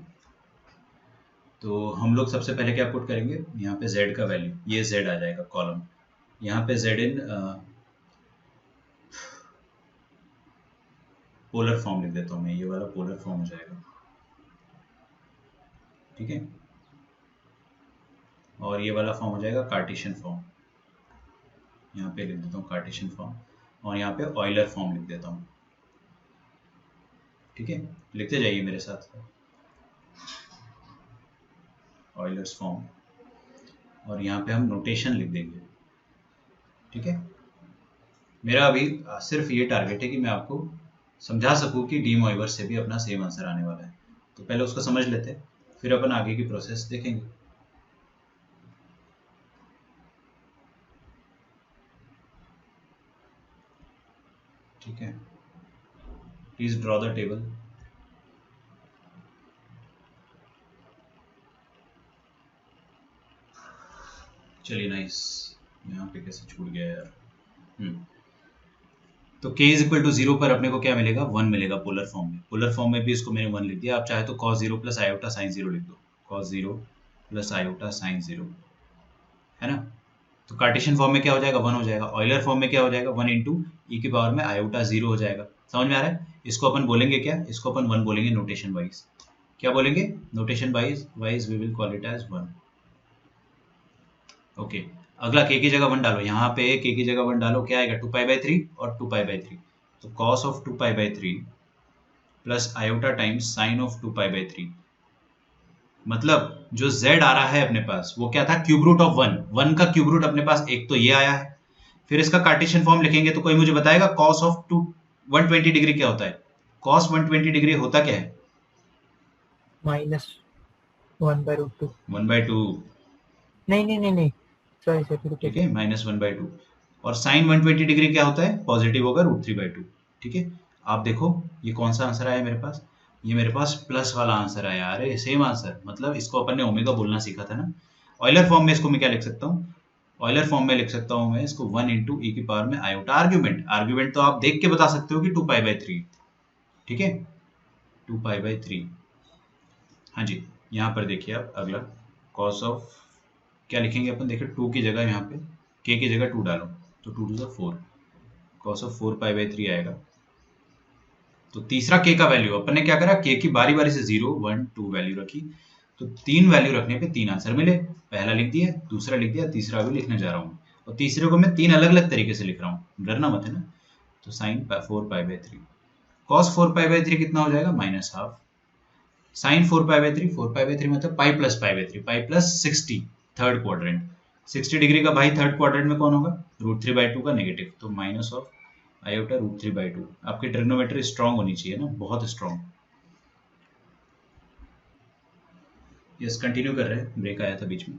तो हम लोग सबसे पहले क्या पुट करेंगे, यहाँ पे z का वैल्यू, ये z आ जाएगा कॉलम, यहाँ पे जेड इन पोलर फॉर्म लिख देता हूँ मैं, ये वाला पोलर फॉर्म हो जाएगा, ठीक है। और ये वाला फॉर्म हो जाएगा कार्टेशियन फॉर्म, यहाँ पे लिख देता हूँ कार्टेशियन फॉर्म, और यहाँ पे ऑयलर फॉर्म लिख देता हूँ, ठीक है। लिखते जाइए मेरे साथ, ऑयलर्स फॉर्म, और यहाँ पे हम नोटेशन लिख देंगे, ठीक है। मेरा अभी सिर्फ ये टारगेट है कि मैं आपको समझा सकूं कि डी मॉइवर से भी अपना सेम आंसर आने वाला है। तो पहले उसको समझ लेते हैं, फिर अपन आगे की प्रोसेस देखेंगे। ठीक है, प्लीज ड्रॉ द टेबल। चलिए नाइस, यहाँ पे कैसे छूट गया यार। तो k इज इक्वल टू 0 पर अपने को क्या मिलेगा, 1 मिलेगा पोलर फॉर्म में। पोलर फॉर्म में भी इसको मैंने 1 लिख दिया। आप चाहे तो cos 0 प्लस आयोटा साइन 0 लिख दो, cos 0 प्लस आयोटा साइन 0, है ना। तो कार्टेशियन फॉर्म में क्या हो जाएगा, 1 हो जाएगा। ऑयलर फॉर्म में क्या हो जाएगा, 1 इंटू ई की पावर में आयोटा 0 हो जाएगा। समझ में आ रहा है। इसको अपन बोलेंगे क्या, इसको अपन 1 बोलेंगे नोटेशन वाइज। क्या बोलेंगे, notation wise we will call it as 1। Okay, अगला k की जगह 1 डालो, यहाँ पे k की जगह 1 डालो, क्या आएगा 2π/3 और 2π/3। तो cos of 2π/3 plus iota times sine of 2π/3, मतलब जो z आ रहा है अपने पास वो क्या था, क्यूब रूट ऑफ 1। 1 का क्यूब रूट अपने पास एक तो ये आया है। फिर इसका कार्टेशियन फॉर्म लिखेंगे तो कोई मुझे बताएगा cos ऑफ 120 डिग्री क्या होता है। cos 120 डिग्री होता क्या है, -1/√2। 1/2, नहीं सॉरी ठीक है, -1/2। और साइन 120 डिग्री क्या होता है, पॉजिटिव होगा √3/2, ठीक है। आप देखो ये कौन सा आंसर आया मेरे पास, ये मेरे पास प्लस वाला आंसर आया। अरे सेम आंसर, मतलब इसको अपन ने ओमेगा बोलना सीखा था ना। ऑयलर फॉर्म में इसको मैं क्या लिख सकता हूँ, ऑयलर फॉर्म में लिख सकता हूँ मैं इसको 1 इंटू ई की पावर में आयोटा। आर्ग्यूमेंट तो आप देख के बता सकते हो कि 2π/3, ठीक है, 2π/3। हाँ जी, यहाँ पर देखिए आप अगला कॉस ऑफ क्या लिखेंगे अपन, देखिए 2 की जगह यहाँ पे k की जगह 2 डालो, तो 2 2 4, कॉस ऑफ 4π/3 आएगा। तो तीसरा k का वैल्यू अपन ने क्या करा, k की बारी बारी से 0 1 2 वैल्यू रखी। तो 3 वैल्यू रखने पे 3 आंसर मिले। पहला लिख दिया, दूसरा लिख दिया, तीसरा भी लिखने जा रहा हूँ। और तीसरे को मैं 3 अलग अलग तरीके से लिख रहा हूँ, डरना मत है ना। तो साइन 4π/3, कॉस 4π/3 कितना हो जाएगा, -12। साइन 4π/3, 4π/3 मतलब पाई प्लस पाई/3, pi plus 60, third quadrant. 60 degree का भाई थर्ड क्वाड्रेंट में कौन होगा, √3/2 का नेगेटिव, तो माइनस ऑफ आयोटा √3/2। आपकी ट्रिग्नोमेट्री स्ट्रांग होनी चाहिए ना, बहुत स्ट्रांग। यस, कंटिन्यू कर रहे हैं, ब्रेक आया था बीच में।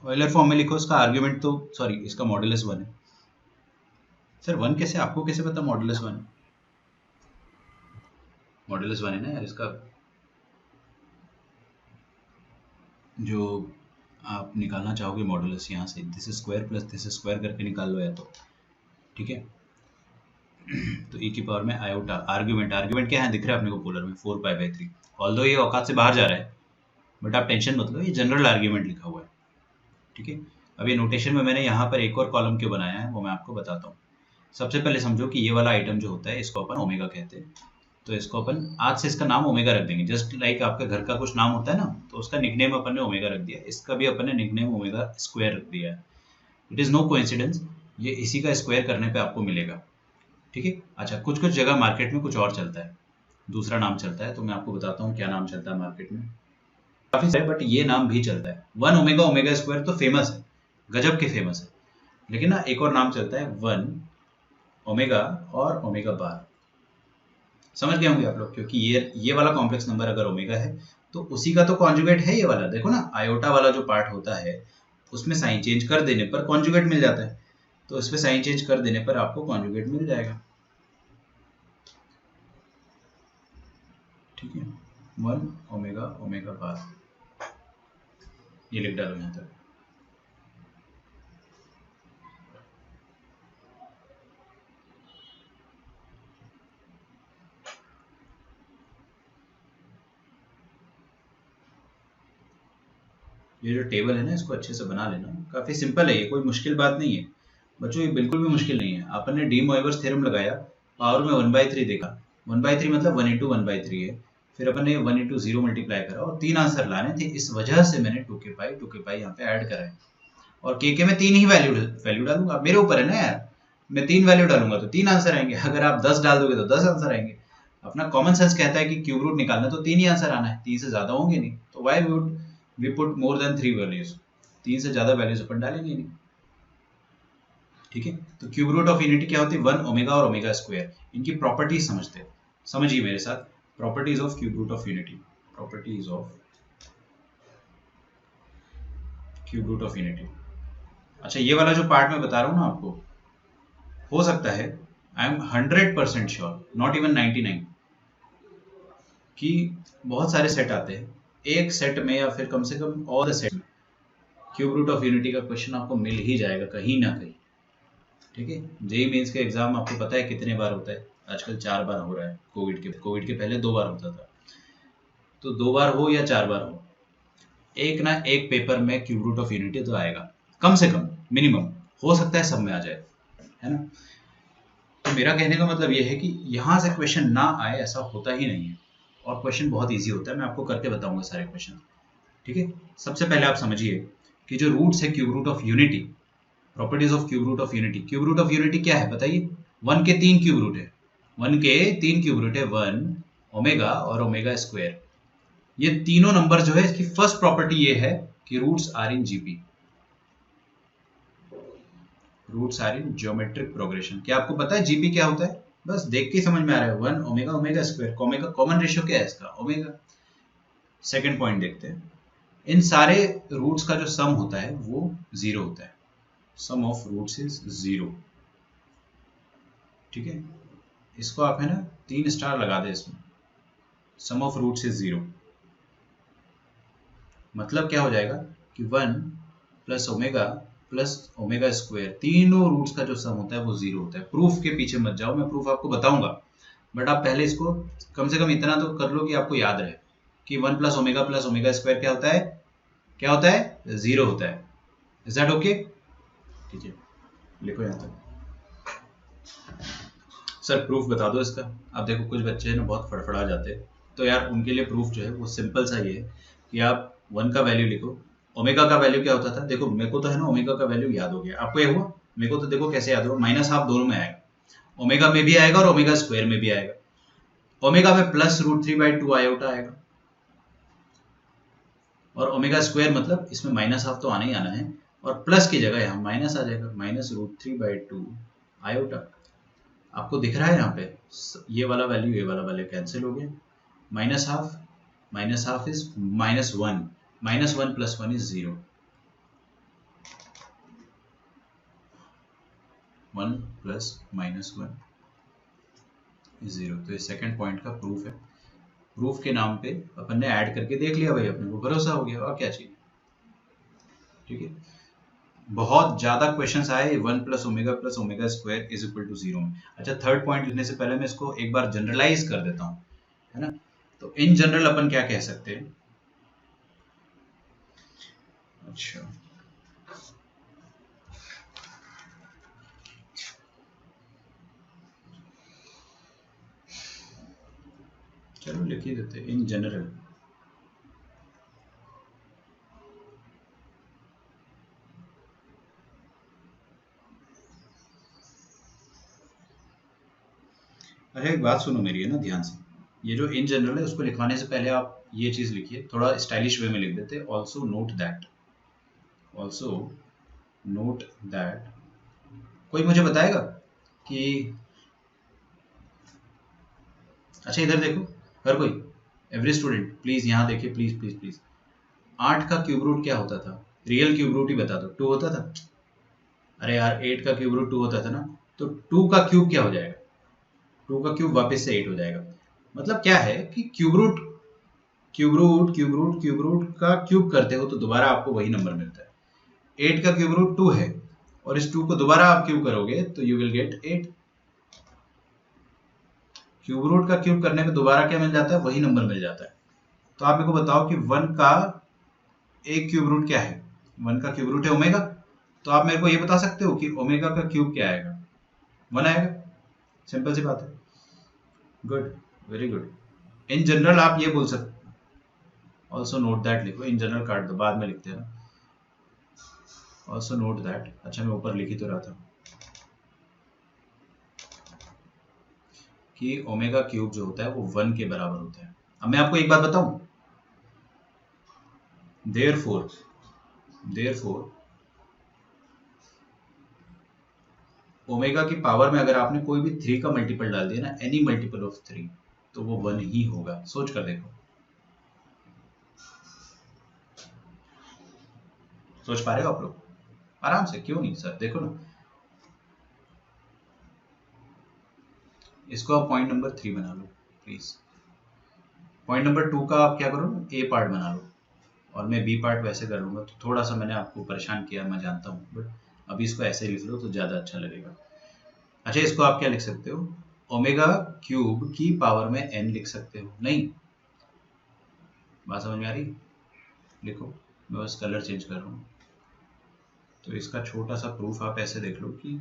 ऑयलर फॉर्म में लिखो, इसका आर्ग्यूमेंट तो सॉरी इसका मॉडुलस 1 है। सर 1 कैसे, आपको कैसे पता मॉडुलस 1? मॉडुलस 1 है ना यार इसका, जो आप निकालना चाहोगे मॉडुलस यहाँ से this square plus this square करके निकाल लो या तो, ठीक है। तो e की पावर में आयोटा, आर्ग्यूमेंट क्या है दिख रहा है अपने को पोलर में 4π/3। ऑल्दो ये औकात से बाहर जा रहा है, बट आप टेंशन मत लो, ये जनरल आर्ग्यूमेंट लिखा हुआ है, ठीक है। अब ये नोटेशन में मैंने यहाँ पर एक और कॉलम क्यों बनाया है वो मैं आपको बताता हूँ। सबसे पहले समझो कि ये वाला आइटम जो होता है इसको अपन ओमेगा कहते हैं। तो इसको अपन आज से इसका नाम ओमेगा रख देंगे, जस्ट लाइक आपका घर का कुछ नाम होता है ना, तो उसका निकनेम अपन ने ओमेगा रख दिया। इसका भी अपन ने निकनेम ओमेगा स्क्वायर रख दिया है। इट इज़ नो कोइंसिडेंस, ये इसी का स्क्वायर करने पे आपको मिलेगा, ठीक है। अच्छा, कुछ कुछ जगह मार्केट में कुछ और चलता है, दूसरा नाम चलता है, तो मैं आपको बताता हूँ क्या नाम चलता है मार्केट में। काफी सारे, बट ये नाम भी चलता है। 1 ओमेगा ओमेगा स्क्वायर तो फेमस है, गजब के फेमस है। लेकिन ना एक और नाम चलता है 1 ओमेगा और ओमेगा बार। समझ गए होंगे आप लोग, क्योंकि ये वाला कॉम्प्लेक्स नंबर अगर ओमेगा है तो उसी का तो कॉन्जुगेट है ये वाला। देखो ना, आयोटा वाला जो पार्ट होता है उसमें साइन चेंज कर देने पर कॉन्जुगेट मिल जाता है, तो इसमें साइन चेंज कर देने पर आपको कॉन्जुगेट मिल जाएगा, ठीक है। 1 ओमेगा ओमेगा बार, ये लिख डालो यहाँ तक। ये जो टेबल है ना इसको अच्छे से बना लेना, काफ़ी सिंपल है ये, कोई मुश्किल बात नहीं है बच्चों, ये बिल्कुल भी मुश्किल नहीं है। अपन ने डी मोइवर्स थ्योरम लगाया, पावर में 1/3 देखा, 1/3 मतलब 1 × 1/3 है, फिर अपन ने 1 × 0 मल्टीप्लाई करा और 3 आंसर लाने थे, इस वजह से मैंने 2k पाई यहाँ पे ऐड करा है। और के में 3 ही वैल्यू डालूंगा, मेरे ऊपर है ना यार, मैं 3 वैल्यू डालूंगा तो 3 आंसर आएंगे, अगर आप 10 डाल दोगे तो 10 आंसर आएंगे। अपना कॉमन सेंस कहता है कि क्यूब रूट निकालना तो 3 ही आंसर आना है, 3 से ज्यादा होंगे नहीं, तो why would we put more than 3 values, 3 से ज्यादा वैल्यूज अपन डालेंगे नहीं। ठीक है, तो क्यूब रूट ऑफ यूनिटी क्या होती है, 1 ओमेगा और ओमेगा स्क्वायर, इनकी प्रॉपर्टीज समझते हैं, समझिए मेरे साथ, properties of cube root of unity, properties of cube root of unity. अच्छा, ये वाला जो पार्ट मैं बता रहा हूँ ना आपको, हो सकता है, I am 100% sure, not even 99, कि बहुत सारे सेट आते हैं, एक सेट में या फिर कम से कम ऑल द सेट में क्यूब रूट ऑफ यूनिटी का क्वेश्चन आपको मिल ही जाएगा कहीं ना कहीं। ठीक है, जेईई मेंस के एग्जाम आपको पता है कितने बार होता है, आजकल 4 बार हो रहा है, कोविड के पहले 2 बार होता था, तो 2 बार हो या 4 बार हो, एक ना एक पेपर में क्यूब रूट ऑफ यूनिटी तो आएगा, कम से कम, मिनिमम, हो सकता है सब में आ जाए, है ना। तो मेरा कहने का मतलब ये है कि यहाँ से क्वेश्चन ना आए ऐसा होता ही नहीं है, और क्वेश्चन बहुत इजी होता है, मैं आपको करके बताऊंगा सारे क्वेश्चन। ठीक है, सबसे पहले आप समझिए कि जो रूट्स है cube root of unity, properties of cube root of unity, cube root of unity क्या है बताइए, 1 के 3 क्यूब रूट है, 1 के 3 क्यूब रूट है, 1 ओमेगा और ओमेगा स्क्वायर, ये तीनों नंबर जो है, इसकी फर्स्ट प्रॉपर्टी ये है कि roots are in GP, roots are in geometric progression. क्या आपको पता है जीपी क्या होता है, बस देख के समझ में आ रहा है, 1 omega omega square, omega common ratio क्या है इसका, ओमेगा। सेकंड पॉइंट देखते हैं, इन सारे रूट्स का जो सम होता है वो 0 होता है, सम ऑफ रूट्स इज 0। ठीक है, इसको आप है ना 3 स्टार लगा दे इसमें, सम ऑफ रूट्स इज 0, मतलब क्या हो जाएगा कि 1 प्लस ओमेगा स्क्वायर, तीनों रूट्स का जो सम होता है वो 0 होता है। प्रूफ के पीछे मत जाओ, मैं प्रूफ आपको बताऊंगा, बट आप पहले इसको कम से कम इतना तो कर लो कि आपको याद रहे कि 1 प्लस ओमेगा स्क्वायर क्या होता है, 0 होता है। Is that okay? ठीक है, लिखो यहाँ तक। सर प्रूफ बता दो इसका। आप देखो कुछ बच्चे हैं ना बहुत फड़फड़ा जाते हैं, तो यार उनके लिए प्रूफ जो है वो सिंपल सा ये है कि आप 1 का वैल्यू लिखो, ओमेगा का वैल्यू क्या होता था, देखो मेरे को तो है ना ओमेगा का वैल्यू याद हो गया, आपको ये हुआ, मेरे को तो देखो कैसे याद होगा, -12 दोनों में आएगा, ओमेगा में भी आएगा और ओमेगा स्क्वायर में भी आएगा। ओमेगा में +√3/2 आयोटा आएगा, और ओमेगा स्क्वायर मतलब इसमें -12 तो आना ही आना है, और प्लस की जगह यहाँ माइनस आ जाएगा, -√3/2 आयोटा। आपको दिख रहा है यहाँ पे ये वाला वैल्यू ये वाला वैल्यू कैंसिल हो गया, -12 इज -1, -1 + 1 इज 0, 1 + -1 इज 0। तो ये सेकंड पॉइंट का प्रूफ है। प्रूफ के नाम पे अपन ने ऐड करके देख लिया भाई, अपने को भरोसा हो गया, और क्या चाहिए। ठीक है, बहुत ज्यादा क्वेश्चंस आए 1 + omega square is equal to 0 में। अच्छा, थर्ड पॉइंट लिखने से पहले मैं इसको एक बार जनरलाइज कर देता हूँ, है ना। तो इन जनरल अपन क्या कह सकते हैं, अच्छा चलो लिख ही देते, इन जनरल अरे एक बात सुनो मेरी, है ना, ध्यान से। ये जो इन जनरल है उसको लिखवाने से पहले आप ये चीज लिखिए, थोड़ा स्टाइलिश वे में लिख देते, ऑल्सो नोट दैट। कोई मुझे बताएगा कि, अच्छा इधर देखो, हर कोई, एवरी स्टूडेंट प्लीज यहाँ देखिए, प्लीज प्लीज प्लीज। 8 का क्यूब रूट क्या होता था, रियल क्यूब रूट ही बता दो, 2 होता था। अरे यार 8 का क्यूब रूट 2 होता था ना, तो 2 का क्यूब क्या हो जाएगा, 2 का क्यूब वापस से 8 हो जाएगा। मतलब क्या है कि क्यूब रूट का क्यूब करते हो तो दोबारा आपको वही नंबर मिलता है। 8 का क्यूब रूट 2 है, और इस 2 को दोबारा आप क्यूब करोगे तो you will get 8। Cube root का क्यूब करने पे दोबारा क्या मिल जाता है, वही नंबर मिल जाता है। तो आप मेरे को बताओ कि 1 का एक क्यूब रूट क्या है, 1 का क्यूब रूट है ओमेगा, तो आप मेरे को ये बता सकते हो कि ओमेगा का क्यूब क्या आएगा, 1 आएगा, सिंपल सी बात है। Good, very good. In general आप ये बोल सकते, ऑल्सो नोट दैट लिखो, इन जनरल काट दो, बाद में लिखते हैं ना, ऑल्सो नोट दैट। अच्छा मैं ऊपर लिख ही तो रहा था कि ओमेगा क्यूब जो होता है वो 1 के बराबर होता है। अब मैं आपको एक बात बताऊं, therefore ओमेगा की पावर में अगर आपने कोई भी 3 का मल्टीपल डाल दिया ना, एनी मल्टीपल ऑफ 3, तो वो 1 ही होगा। सोच कर देखो, सोच पा रहे हो आप लोग आराम से? क्यों नहीं सर, देखो ना, इसको आप पॉइंट नंबर 3 बना लो प्लीज। पॉइंट नंबर 2 का आप क्या करो, ए पार्ट बना लो, और मैं बी पार्ट वैसे कर लूंगा। तो थोड़ा सा मैंने आपको परेशान किया, मैं जानता हूँ, बट अभी इसको ऐसे लिख लो तो ज़्यादा अच्छा लगेगा। अच्छा इसको आप क्या लिख सकते हो, ओमेगा क्यूब की पावर में n लिख सकते हो। नहीं, बात समझ में आ रही? लिखो, मैं बस कलर चेंज कर रहा हूँ। तो इसका छोटा सा प्रूफ आप ऐसे देख लो कि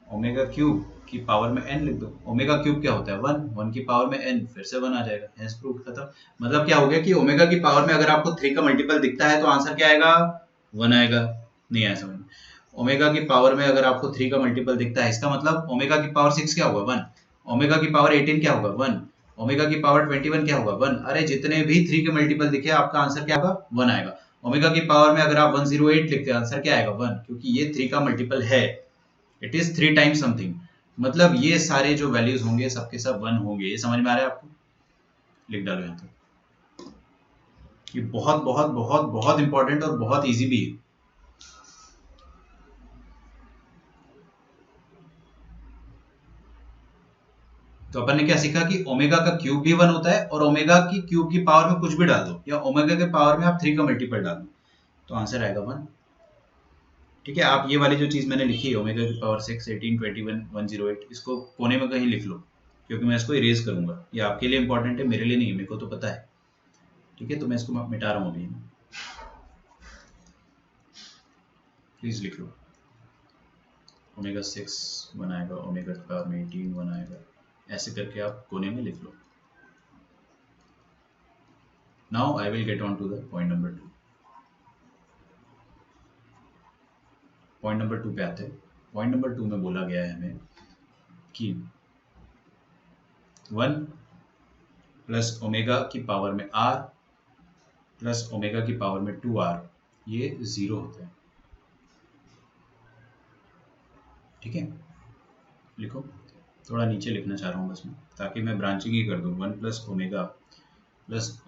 ओमेगा क्यूब की पावर में n लिख दो। ओमेगा क्यूब क्या होता है, 1, 1 की पावर में n, फिर से 1 आ जाएगा, हेंस प्रूफ खत्म। मतलब क्या हो गया कि ओमेगा की पावर में अगर आपको 3 का मल्टीपल दिखता है तो आंसर क्या आएगा, 1 आएगा। नहीं आया समझ में? ओमेगा की पावर में अगर आपको 3 का मल्टीपल दिखता है, इसका मतलब ओमेगा की पावर 6 क्या होगा, 1। ओमेगा की पावर 18 क्या होगा, 1। ओमेगा की पावर 21 क्या होगा, 1। अरे जितने भी 3 के मल्टीपल दिखे आपका आंसर क्या होगा, 1 आएगा। ओमेगा की पावर में अगर आप 108 लिखते हैं, आंसर क्या आएगा, 1, क्योंकि ये 3 का मल्टीपल है। इट इज 3 टाइम्स समथिंग, मतलब ये सारे जो वैल्यूज होंगे सबके सब 1 होंगे। ये समझ में आ रहा है आपको? लिख डालो यहाँ पे, ये बहुत बहुत बहुत बहुत इंपॉर्टेंट और बहुत इजी भी है। तो अपन ने क्या सीखा कि ओमेगा का क्यूब भी 1 होता है, और ओमेगा की क्यूब की पावर में कुछ भी डाल दो, या ओमेगा के पावर में आप 3 का मल्टीपल डाल दो, तो आंसर आएगा 1। ठीक है, आप ये वाली जो चीज मैंने लिखी है, ओमेगा की पावर 6, 18, 21, 108, इसको कोने में कहीं लिख लो, क्योंकि मैं इसको इरेज करूंगा। ये आपके लिए इंपॉर्टेंट है, मेरे लिए नहीं, मेरे को तो पता है। ठीक है, तो मैं इसको मिटा रहा हूं अभी, प्लीज लिख लो। ओमेगा 6 1 आएगा, ओमेगा की पावर में 18 1 आएगा, ऐसे करके आप कोने में लिख लो। Now I will get on to the point number 2। Point number 2 पे आते हैं। पॉइंट नंबर 2 में बोला गया है हमें कि 1 प्लस ओमेगा की पावर में r प्लस ओमेगा की पावर में 2r, ये 0 होते हैं। ठीक है, लिखो, थोड़ा नीचे लिखना चाह रहा हूँ बस मैं, ताकि मैं ब्रांचिंग ही कर दूँ। 1 प्लस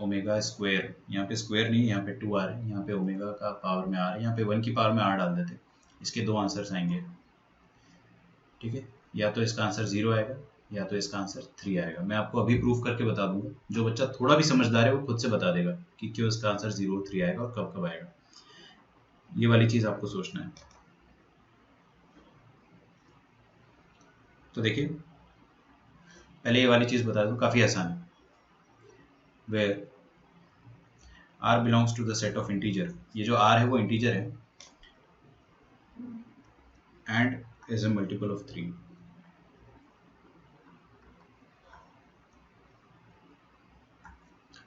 ओमेगा स्क्वायर, यहाँ पे स्क्वायर नहीं, यहाँ पे 2r है, यहाँ पे ओमेगा का पावर में r है, यहाँ पे 1 की पावर में r डाल देते, इसके 2 आंसर्स आएंगे। ठीक है, या तो इसका आंसर 0 आएगा, या तो इसका आंसर 3 आएगा। मैं आपको अभी प्रूफ करके बता दूंगा, जो बच्चा थोड़ा भी समझदार है वो खुद से बता देगा कि क्यों इसका आंसर 0 और 3 आएगा और कब कब आएगा। ये वाली चीज आपको सोचना है। तो देखिए, पहले ये वाली चीज बता दूं, काफी आसान है। Where r belongs to the set of integer, ये जो r है वो इंटीजर है, and is a multiple of 3।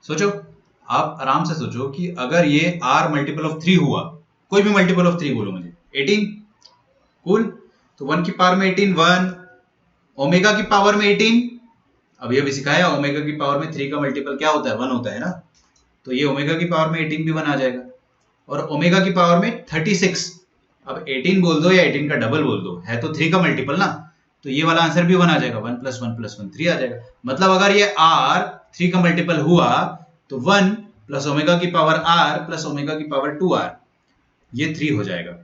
सोचो, आप आराम से सोचो कि अगर ये r मल्टीपल ऑफ 3 हुआ, कोई भी मल्टीपल ऑफ 3 बोलो मुझे, 18, कूल। तो 1 की पावर में 18 1, ओमेगा की पावर में 18, अभी अभी सिखाया ओमेगा की पावर में 3 का मल्टीपल क्या होता है, 1 होता है ना, तो ये ओमेगा की पावर में 18 भी 1 आ जाएगा। और ओमेगा की पावर में 36, अब 18 बोल दो या 18 का डबल बोल दो, है तो 3 का मल्टीपल ना, तो ये वाला आंसर भी 1 आ जाएगा, 1 प्लस 1 प्लस 1 3 आ जाएगा। मतलब अगर ये r 3 का मल्टीपल हुआ तो 1 प्लस ओमेगा की पावर r प्लस ओमेगा की पावर 2r, ये 3 हो जाएगा।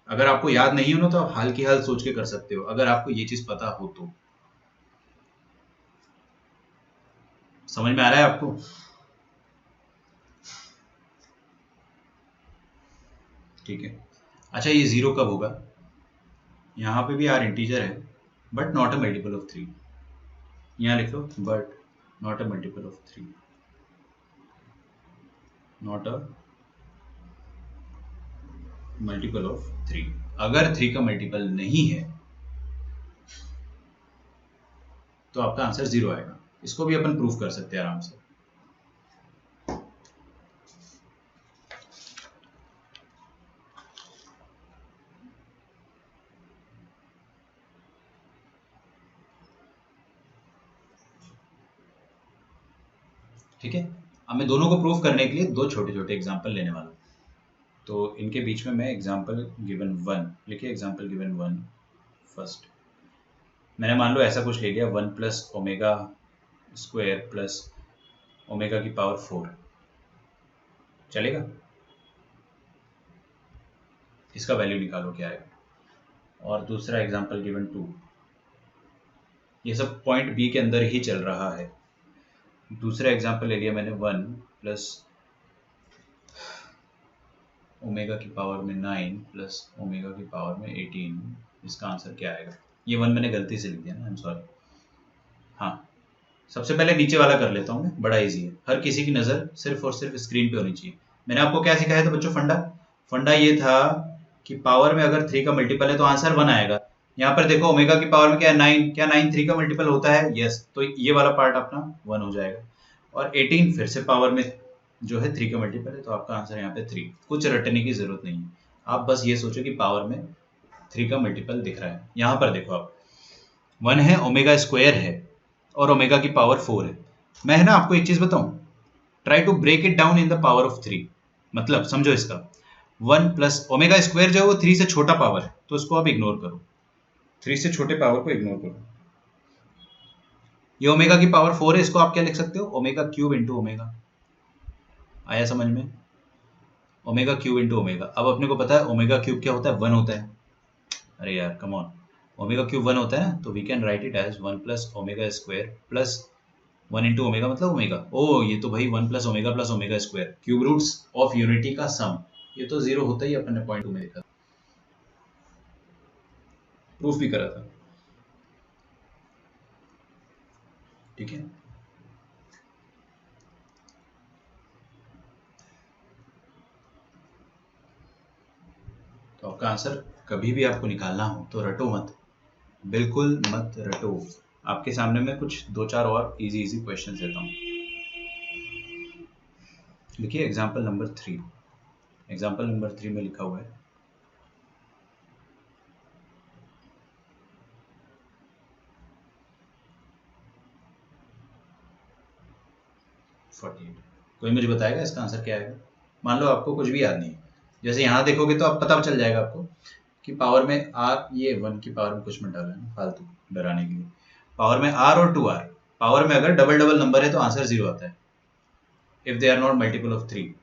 अगर आपको याद नहीं हो ना तो आप हाल की हाल सोच के कर सकते हो, अगर आपको ये चीज पता हो तो। समझ में आ रहा है आपको? ठीक है, अच्छा ये 0 कब होगा? यहाँ पे भी r इंटीजर है, but not a multiple of 3। यहाँ लिख लो, but not a multiple of 3, not a multiple of 3। अगर 3 का मल्टीपल नहीं है तो आपका आंसर 0 आएगा। इसको भी अपन प्रूफ कर सकते हैं आराम से। ठीक है, अब मैं दोनों को प्रूफ करने के लिए दो छोटे छोटे एग्जांपल लेने वाला हूँ। तो इनके बीच में मैं एग्जांपल गिवन 1 लिखिए, एग्जांपल गिवन 1 फर्स्ट। मैंने मान लो ऐसा कुछ ले लिया 1 plus omega square plus omega की पावर 4, चलेगा? इसका वैल्यू निकालो क्या आएगा। और दूसरा एग्जांपल गिवन 2, ये सब पॉइंट बी के अंदर ही चल रहा है। दूसरा एग्जांपल ले लिया मैंने 1 प्लस ओमेगा की पावर में 9 प्लस ओमेगा की पावर में 18। इसका आंसर क्या आएगा? ये 1 मैंने गलती से लिख दिया ना, आई एम सॉरी। हाँ, सबसे पहले नीचे वाला कर लेता हूँ मैं, बड़ा इजी है। हर किसी की नज़र सिर्फ और सिर्फ स्क्रीन पे होनी चाहिए। मैंने आपको क्या सिखाया था बच्चों? फंडा ये था कि पावर में अगर 3 का मल्टीपल है तो आंसर 1 आएगा। यहाँ पर देखो ओमेगा की पावर में क्या है 9, क्या 9 3 का मल्टीपल होता है? यस, तो ये वाला पार्ट अपना 1 हो जाएगा। और 18 फिर से पावर में जो है 3 का मल्टीपल है, तो आपका आंसर यहाँ पे 3। कुछ रटने की जरूरत नहीं है, आप बस ये सोचो कि पावर में 3 का मल्टीपल दिख रहा है। यहाँ पर देखो आप 1 है, ओमेगा स्क्वायर है और ओमेगा की पावर 4 है। मैं है ना आपको एक चीज बताऊं, try to break it down in the power of 3। मतलब समझो इसका 1 प्लस ओमेगा स्क्वायर जो है वो 3 से छोटा पावर है, तो उसको आप इग्नोर करो, 3 से छोटे पावर को इग्नोर करो। ये ओमेगा की पावर 4 है, इसको आप क्या लिख सकते हो? Omega cube into omega. आया समझ में? Omega cube into omega. अब अपने को पता है ओमेगा क्यूब क्या होता है? 1 होता है। अरे यार कम ऑन, ओमेगा क्यूब 1 होता है ना, तो we can write it as 1 plus omega square plus 1 into omega मतलब ओमेगा। ओ ये तो भाई 1 plus omega square, cube roots of unity का सम। ये तो 0 होता ही अपन ने पॉइंट 2 में देखा, प्रूफ भी करा था। ठीक है, तो आपका आंसर कभी भी आपको निकालना हो तो रटो मत, बिल्कुल मत रटो। आपके सामने मैं कुछ 2-4 और इजी क्वेश्चन देता हूँ। लिखिए एग्जाम्पल नंबर 3। एग्जाम्पल नंबर 3 में लिखा हुआ है 48। कोई मुझे बताएगा इसका आंसर क्या आएगा? मान लो आपको कुछ भी याद नहीं है, जैसे यहाँ देखोगे तो अब पता चल जाएगा आपको कि पावर में आर, ये 1 की पावर में कुछ मत डालना है फालतू डराने के लिए। पावर में आर और 2r, पावर में अगर डबल डबल नंबर है तो आंसर 0 आता है if they are not multiple of 3।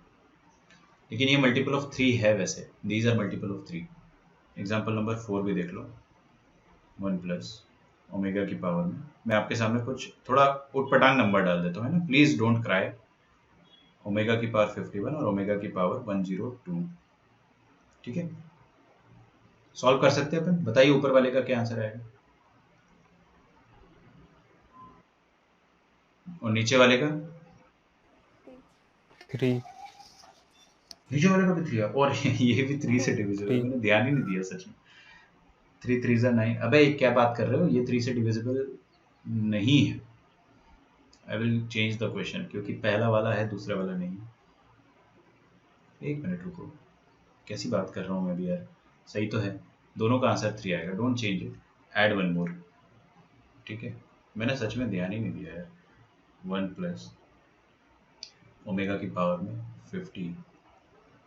लेकिन ये मल्टीपल ऑफ 3 है वैसे, these are multiple of 3। Example number 4 भी देख लो, 1 प्लस ओमेगा की पावर में, मैं आपके सामने कुछ थोड़ा उटपटांग नंबर डाल देता हूँ, है ना, प्लीज डोंट क्राई। ओमेगा की पावर 51 और ओमेगा की पावर 102। ठीक है, सॉल्व कर सकते हैं अपन। बताइए ऊपर वाले का क्या आंसर आएगा और नीचे वाले का? 3। नीचे वाले का भी 3 और ये भी 3 से डिविजिबल, मैंने ध्यान ही नहीं दिया सच में। 3 3 9। अबे क्या बात कर रहे हो, ये 3 से डिविजिबल नहीं है। I will change the question, क्योंकि पहला वाला है दूसरा वाला नहीं। एक मिनट रुको, कैसी बात कर रहा हूँ मैं भी यार, सही तो है, दोनों का आंसर 3 आएगा। डोंट चेंज इट, ऐड 1 मोर। ठीक है, मैंने सच में ध्यान ही नहीं दिया यार। 1 प्लस ओमेगा की पावर में 50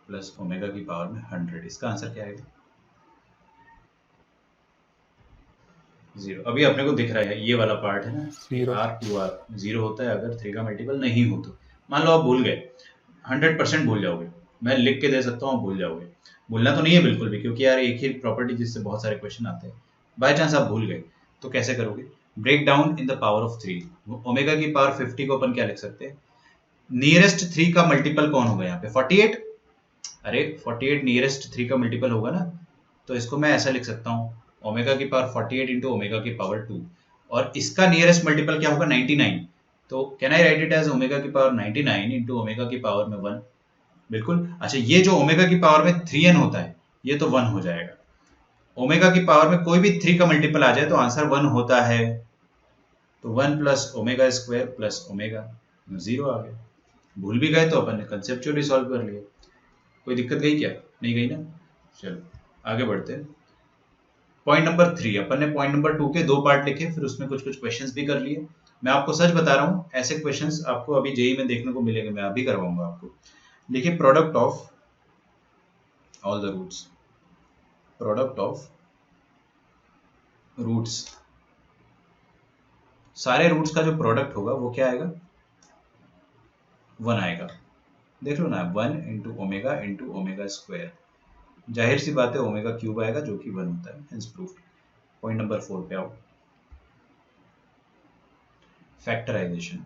प्लस ओमेगा की पावर में 100, इसका आंसर क्या आएगा? 0। अभी अपने को दिख रहा है ये वाला पार्ट है ना, r 2r 0 होता है अगर 3 का मल्टीपल नहीं हो तो। मान लो आप भूल गए, 100% भूल जाओगे, मैं लिख के दे सकता हूँ, भूल जाओगे। भूलना तो नहीं है बिल्कुल भी, क्योंकि यार एक ही प्रॉपर्टी जिससे बहुत सारे क्वेश्चन आते हैं। बाय चांस आप भूल गए तो कैसे करोगे? Break down in the power of 3। Omega की पावर 50 को अपन क्या लिख सकते हैं? नियरेस्ट 3 का मल्टीपल कौन होगा यहाँ पे? 48। अरे 48 नियरेस्ट 3 का मल्टीपल होगा ना, तो इसको मैं ऐसा लिख सकता हूँ, ओमेगा की पावर 48 इंटू ओमेगा की पावर 2, और इसका नियरेस्ट मल्टीपल क्या होगा? 99। तो can I write it as omega की पावर 99 इंटू ओमेगा की पावर में 1। बिल्कुल। अच्छा, ये जो ओमेगा की पावर में 3n होता है, ये तो 1 हो जाएगा। ओमेगा की पावर में कोई भी 3 का मल्टीपल आ जाए तो आंसर 1 होता है, तो 1 plus omega square plus omega, 0 आ गया। भूल भी गए तो अपन ने कंसेप्चुअली सॉल्व कर लिया। कोई दिक्कत गई क्या? नहीं गई ना। चलो आगे बढ़ते हैं। पॉइंट नंबर 3, अपन ने पॉइंट नंबर 2 के 2 पार्ट लिखे, फिर उसमें कुछ कुछ क्वेश्चंस भी कर लिए। मैं आपको सच बता रहा हूँ, ऐसे क्वेश्चंस आपको अभी जेई में देखने को मिलेंगे, मैं अभी करवाऊंगा आपको। देखिए, product of all the roots, product of roots, सारे रूट्स का जो प्रोडक्ट होगा वो क्या आएगा? 1 आएगा। देख लो ना, 1 इंटू ओमेगा स्क्वायर, जाहिर सी बात है ओमेगा क्यूब आएगा जो कि 1 होता है, हेंस प्रूव्ड। पॉइंट नंबर 4 पे आओ, फैक्टराइजेशन।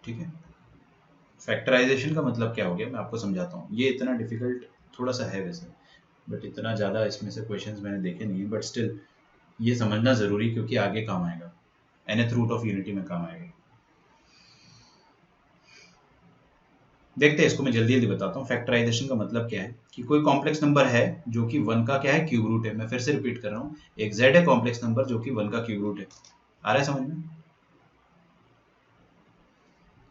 ठीक है, फैक्टराइजेशन का मतलब क्या हो गया, मैं आपको समझाता हूँ। ये इतना डिफिकल्ट थोड़ा सा है वैसे, बट इतना ज़्यादा इसमें से क्वेश्चंस मैंने देखे नहीं है, बट स्टिल ये समझना ज़रूरी, क्योंकि आगे काम आएगा, nth रूट ऑफ यूनिटी में काम आएगा। देखते हैं इसको, मैं जल्दी जल्दी बताता हूँ। फैक्टराइजेशन का मतलब क्या है कि कोई कॉम्प्लेक्स नंबर है जो कि 1 का क्या है, क्यूब रूट है। मैं फिर से रिपीट कर रहा हूँ, एक z है कॉम्प्लेक्स नंबर जो कि 1 का क्यूब रूट है। आ रहा है समझ में?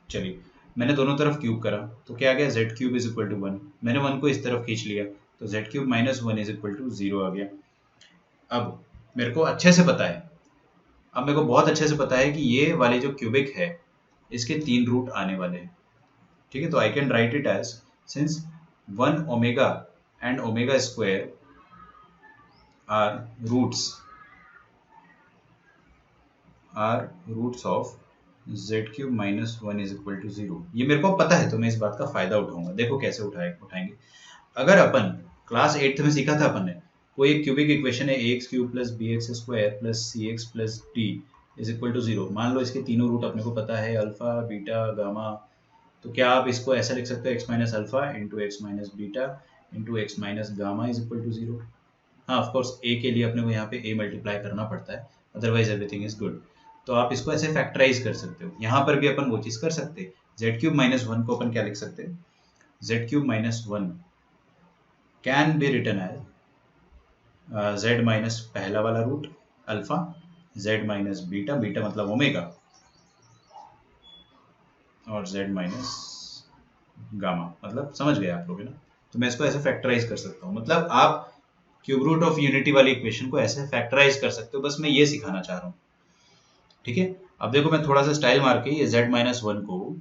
चलिए, मैंने दोनों तरफ क्यूब करा तो क्या आ गया, z cube is equal to 1। मैंने 1 को इस तरफ खींच लिया तो z cube minus 1 is equal to 0 आ गया। अब मेरे को अच्छे से पता है, अब मेरे को बहुत अच्छे से पता है कि ये वाले जो क्यूबिक है इसके 3 रूट आने वाले हैं। ठीक है, तो I can write it as, since 1 omega and omega square are roots of z cube minus 1 is equal to 0। ये मेरे को पता है तो मैं इस बात का फायदा उठाऊंगा। देखो कैसे उठाएंगे। अगर अपन क्लास 8th में सीखा था अपन ने, कोई एक क्यूबिक इक्वेशन है ax cube plus bx square plus cx plus d is equal to 0। मान लो इसके तीनों रूट अपने को पता है, अल्फा बीटा गामा, तो क्या आप इसको ऐसा लिख सकते हो, x minus alpha into x minus beta into x minus gamma is equal to 0। हाँ, ऑफकोर्स a के लिए अपने को यहाँ पे a मल्टीप्लाई करना पड़ता है, अदरवाइज एवरीथिंग इज गुड। तो आप इसको ऐसे फैक्टराइज कर सकते हो। यहाँ पर भी अपन वो चीज कर सकते हैं, z क्यूब माइनस 1 को अपन क्या लिख सकते हैं, z cube minus 1 can be written as z minus पहला वाला root alpha, z minus beta, beta मतलब ओमेगा, और z माइनस गामा, मतलब समझ गए आप लोग, है ना। तो मैं इसको ऐसे फैक्टराइज कर सकता हूँ, मतलब आप क्यूब रूट ऑफ यूनिटी वाली इक्वेशन को ऐसे फैक्टराइज कर सकते हो। बस मैं ये सिखाना चाह रहा हूँ। ठीक है, अब देखो मैं थोड़ा सा स्टाइल मार के ये z माइनस 1 को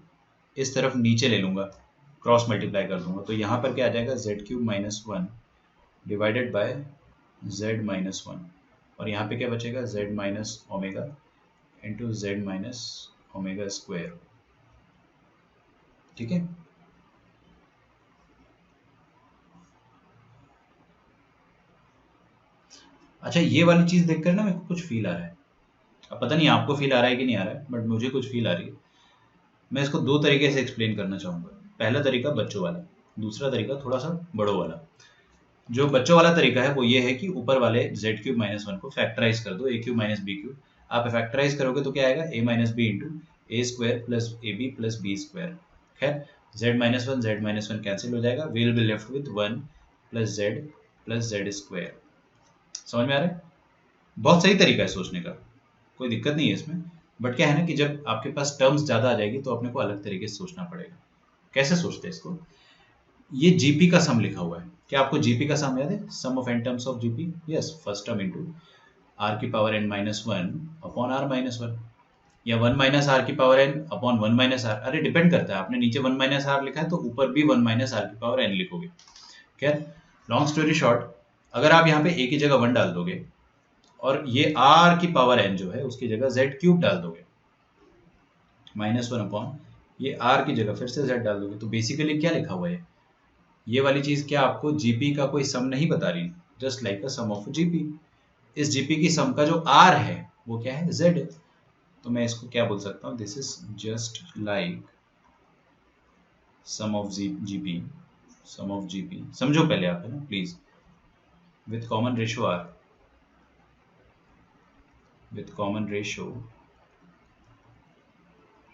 इस तरफ नीचे ले लूंगा, क्रॉस मल्टीप्लाई कर दूंगा, तो यहाँ पर क्या आ जाएगा, z cube minus 1 divided by z minus 1, और यहाँ पे क्या बचेगा, z minus omega into z minus omega square. ठीक है, अच्छा ये वाली चीज देखकर ना मेरे को कुछ फील आ रहा है। अब पता नहीं आपको फील आ रहा है कि नहीं आ रहा है, बट मुझे कुछ फील आ रही है। मैं इसको 2 तरीके से एक्सप्लेन करना चाहूँगा। पहला तरीका बच्चों वाला, दूसरा तरीका थोड़ा सा बड़ों वाला। जो बच्चों वाला तरीका है वो ये है कि ऊपर वाले z क्यूब माइनस 1 को फैक्टराइज कर दो, a cube minus b cube. आप फैक्टराइज करोगे तो क्या आएगा, a minus b into a square plus a b plus b square. खैर z माइनस वन कैंसिल हो जाएगा, we will be left with 1 plus z square. समझ में आ रहा है? बहुत सही तरीका है सोचने का, कोई दिक्कत नहीं है इसमें। बट क्या है ना कि जब आपके पास टर्म्स ज़्यादा आ जाएगी तो अपने को अलग तरीके से सोचना पड़ेगा। कैसे सोचते हैं इसको, ये जीपी का सम लिखा हुआ है, क्या आपको जीपी का सम याद है, sum of n terms of GP? Yes, first term into r की power n minus 1 upon r minus 1, या 1 माइनस आर की power n upon 1 minus r. अरे डिपेंड करता है, आपने नीचे 1 माइनस आर लिखा है तो ऊपर भी 1 माइनस आर की पावर एन लिखोगे। खैर लॉन्ग स्टोरी शॉर्ट, अगर आप यहाँ पे ए की जगह 1 डाल दोगे और ये आर की पावर एन जो है उसकी जगह जेड क्यूब डाल दोगे, माइनस 1 अपॉन ये आर की जगह फिर से जेड डाल दोगे, तो बेसिकली क्या लिखा हुआ है, ये वाली चीज क्या आपको जीपी का कोई सम नहीं बता रही, just like a sum of GP. इस जीपी की सम का जो आर है वो क्या है, जेड। तो मैं इसको क्या बोल सकता हूँ, this is just like sum of GP, sum of GP. समझो पहले आप, है ना please, with common ratio r, with common ratio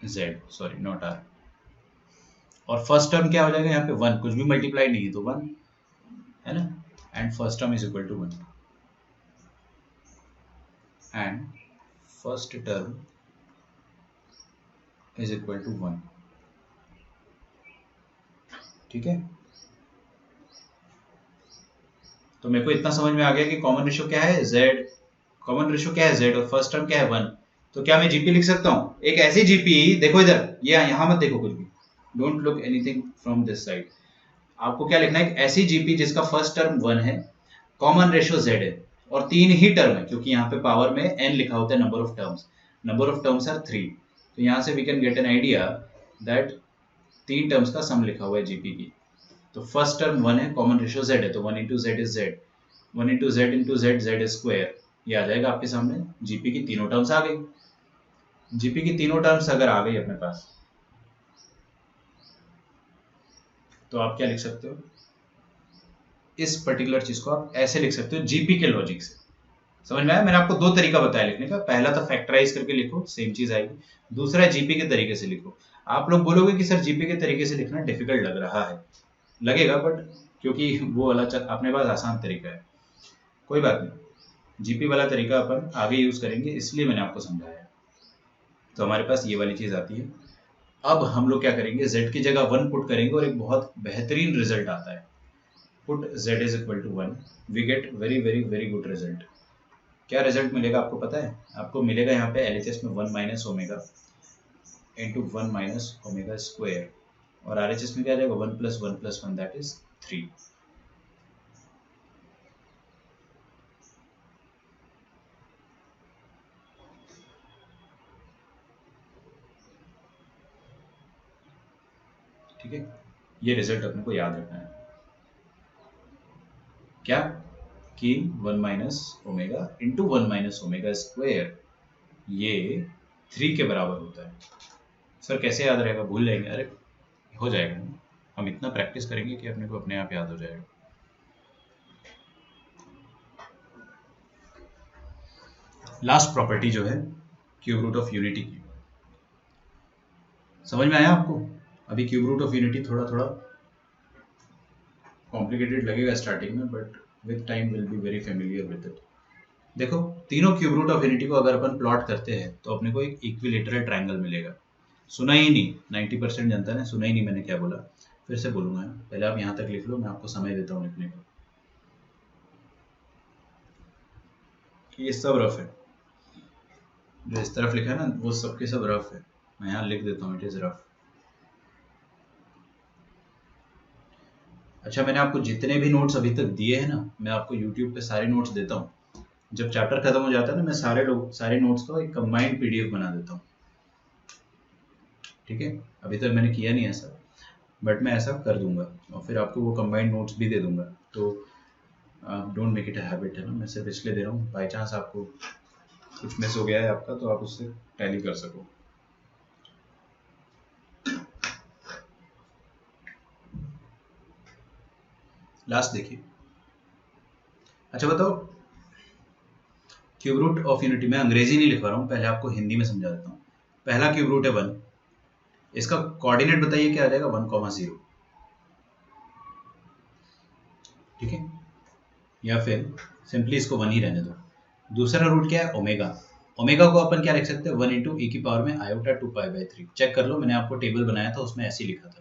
z, sorry not r, और फर्स्ट टर्म क्या हो जाएगा यहाँ पे 1, कुछ भी मल्टीप्लाई नहीं है तो 1 है ना, and first term is equal to 1 and first term is equal to 1। ठीक है, तो मेरे को इतना समझ में आ गया कि कॉमन रेशियो क्या है z, कॉमन रेशियो क्या है z और फर्स्ट टर्म क्या है 1। तो क्या मैं जीपी लिख सकता हूँ, एक ऐसी जीपी, देखो इधर, ये यहाँ मत देखो कुछ भी, don't look anything from this side. आपको क्या लिखना है, एक ऐसी जीपी जिसका फर्स्ट टर्म 1 है, कॉमन रेशियो z है और 3 ही टर्म है, क्योंकि यहाँ पे पावर में n लिखा होता है number of terms, number of terms are 3। तो यहाँ से we can get an idea that 3 terms का सम लिखा हुआ है जीपी की। तो फर्स्ट टर्म 1 है, कॉमन रेशियो z है, तो 1 into Z is z, 1 into Z into Z, Z square, ये आ जाएगा आपके सामने। जीपी की तीनों टर्म्स आ गई, जीपी की तीनों टर्म्स अगर आ गई अपने पास, तो आप क्या लिख सकते हो, इस पर्टिकुलर चीज को आप ऐसे लिख सकते हो जीपी के लॉजिक से। समझ में आया? मैंने आपको 2 तरीका बताया लिखने का, पहला तो फैक्टराइज करके लिखो, सेम चीज आएगी, दूसरा जीपी के तरीके से लिखो। आप लोग बोलोगे कि सर जीपी के तरीके से लिखना डिफिकल्ट लग रहा है, लगेगा, बट क्योंकि वो वाला अपने पास आसान तरीका है, कोई बात नहीं, जीपी वाला तरीका अपन आगे यूज करेंगे, इसलिए मैंने आपको समझाया। तो हमारे पास ये वाली चीज आती है। अब हम लोग क्या करेंगे, z की जगह 1 पुट करेंगे और एक बहुत बेहतरीन रिजल्ट आता है, put z is equal to 1, we get very very very good result. क्या रिजल्ट मिलेगा आपको पता है? आपको मिलेगा यहाँ पे LHS में 1 minus omega into 1 minus omega square, और RHS में क्या आ जाएगा 1 प्लस 1 प्लस 1 दैट इज 3। ठीक है, ये रिजल्ट अपने को याद रखना है, क्या कि 1 minus omega into 1 minus omega square ये 3 के बराबर होता है। सर कैसे याद रहेगा, भूल जाएंगे? अरे हो जाएगा, हम इतना प्रैक्टिस करेंगे कि अपने को अपने आप याद हो जाएगा। लास्ट प्रॉपर्टी जो है क्यूब रूट ऑफ यूनिटी की, समझ में आया आपको? अभी क्यूब रूट ऑफ यूनिटी थोड़ा थोड़ा कॉम्प्लिकेटेड लगेगा स्टार्टिंग में, but with time will be very familiar with it. देखो, तीनों क्यूब रूट ऑफ यूनिटी को अगर अपन प्लॉट करते हैं तो अपने को एक इक्विलेटरल ट्रायंगल मिलेगा। सुना ही नहीं, 90% जनता ने सुना ही नहीं मैंने क्या बोला, फिर से बोलूंगा, पहले आप यहाँ तक लिख लो, मैं आपको समय देता हूँ लिखने को। ये सब रफ है, जो इस तरफ लिखा है ना वो सबके सब रफ है, मैं यहाँ लिख देता हूँ, इट इज रफ। अच्छा, मैंने आपको जितने भी नोट्स अभी तक दिए हैं ना, मैं आपको YouTube पे सारे नोट्स देता हूँ, जब चैप्टर खत्म हो जाता है ना, मैं सारे नोट्स का एक कंबाइंड PDF बना देता हूँ। ठीक है, अभी तक मैंने किया नहीं ऐसा, बट मैं ऐसा कर दूंगा और फिर आपको वो कंबाइंड नोट्स भी दे दूंगा। तो don't make it a habit, है ना, मैं सिर्फ इसलिए दे रहा हूँ, बाई चांस आपको कुछ मिस हो गया है आपका तो आप उससे टैली कर सको। लास्ट देखिए, अच्छा बताओ, क्यूब रूट ऑफ यूनिटी, मैं अंग्रेजी नहीं लिखवा रहा हूँ, पहले आपको हिंदी में समझा देता हूँ। पहला क्यूब रूट है 1, इसका कोऑर्डिनेट बताइए क्या आ जाएगा, 1,0। ठीक है, या फिर सिंपली इसको 1 ही रहने दो। दूसरा रूट क्या है, ओमेगा। ओमेगा को अपन क्या लिख सकते हैं, 1 इंटू ई की पावर में आयोटा 2π/3। चेक कर लो, मैंने आपको टेबल बनाया था उसमें ऐसे ही लिखा था।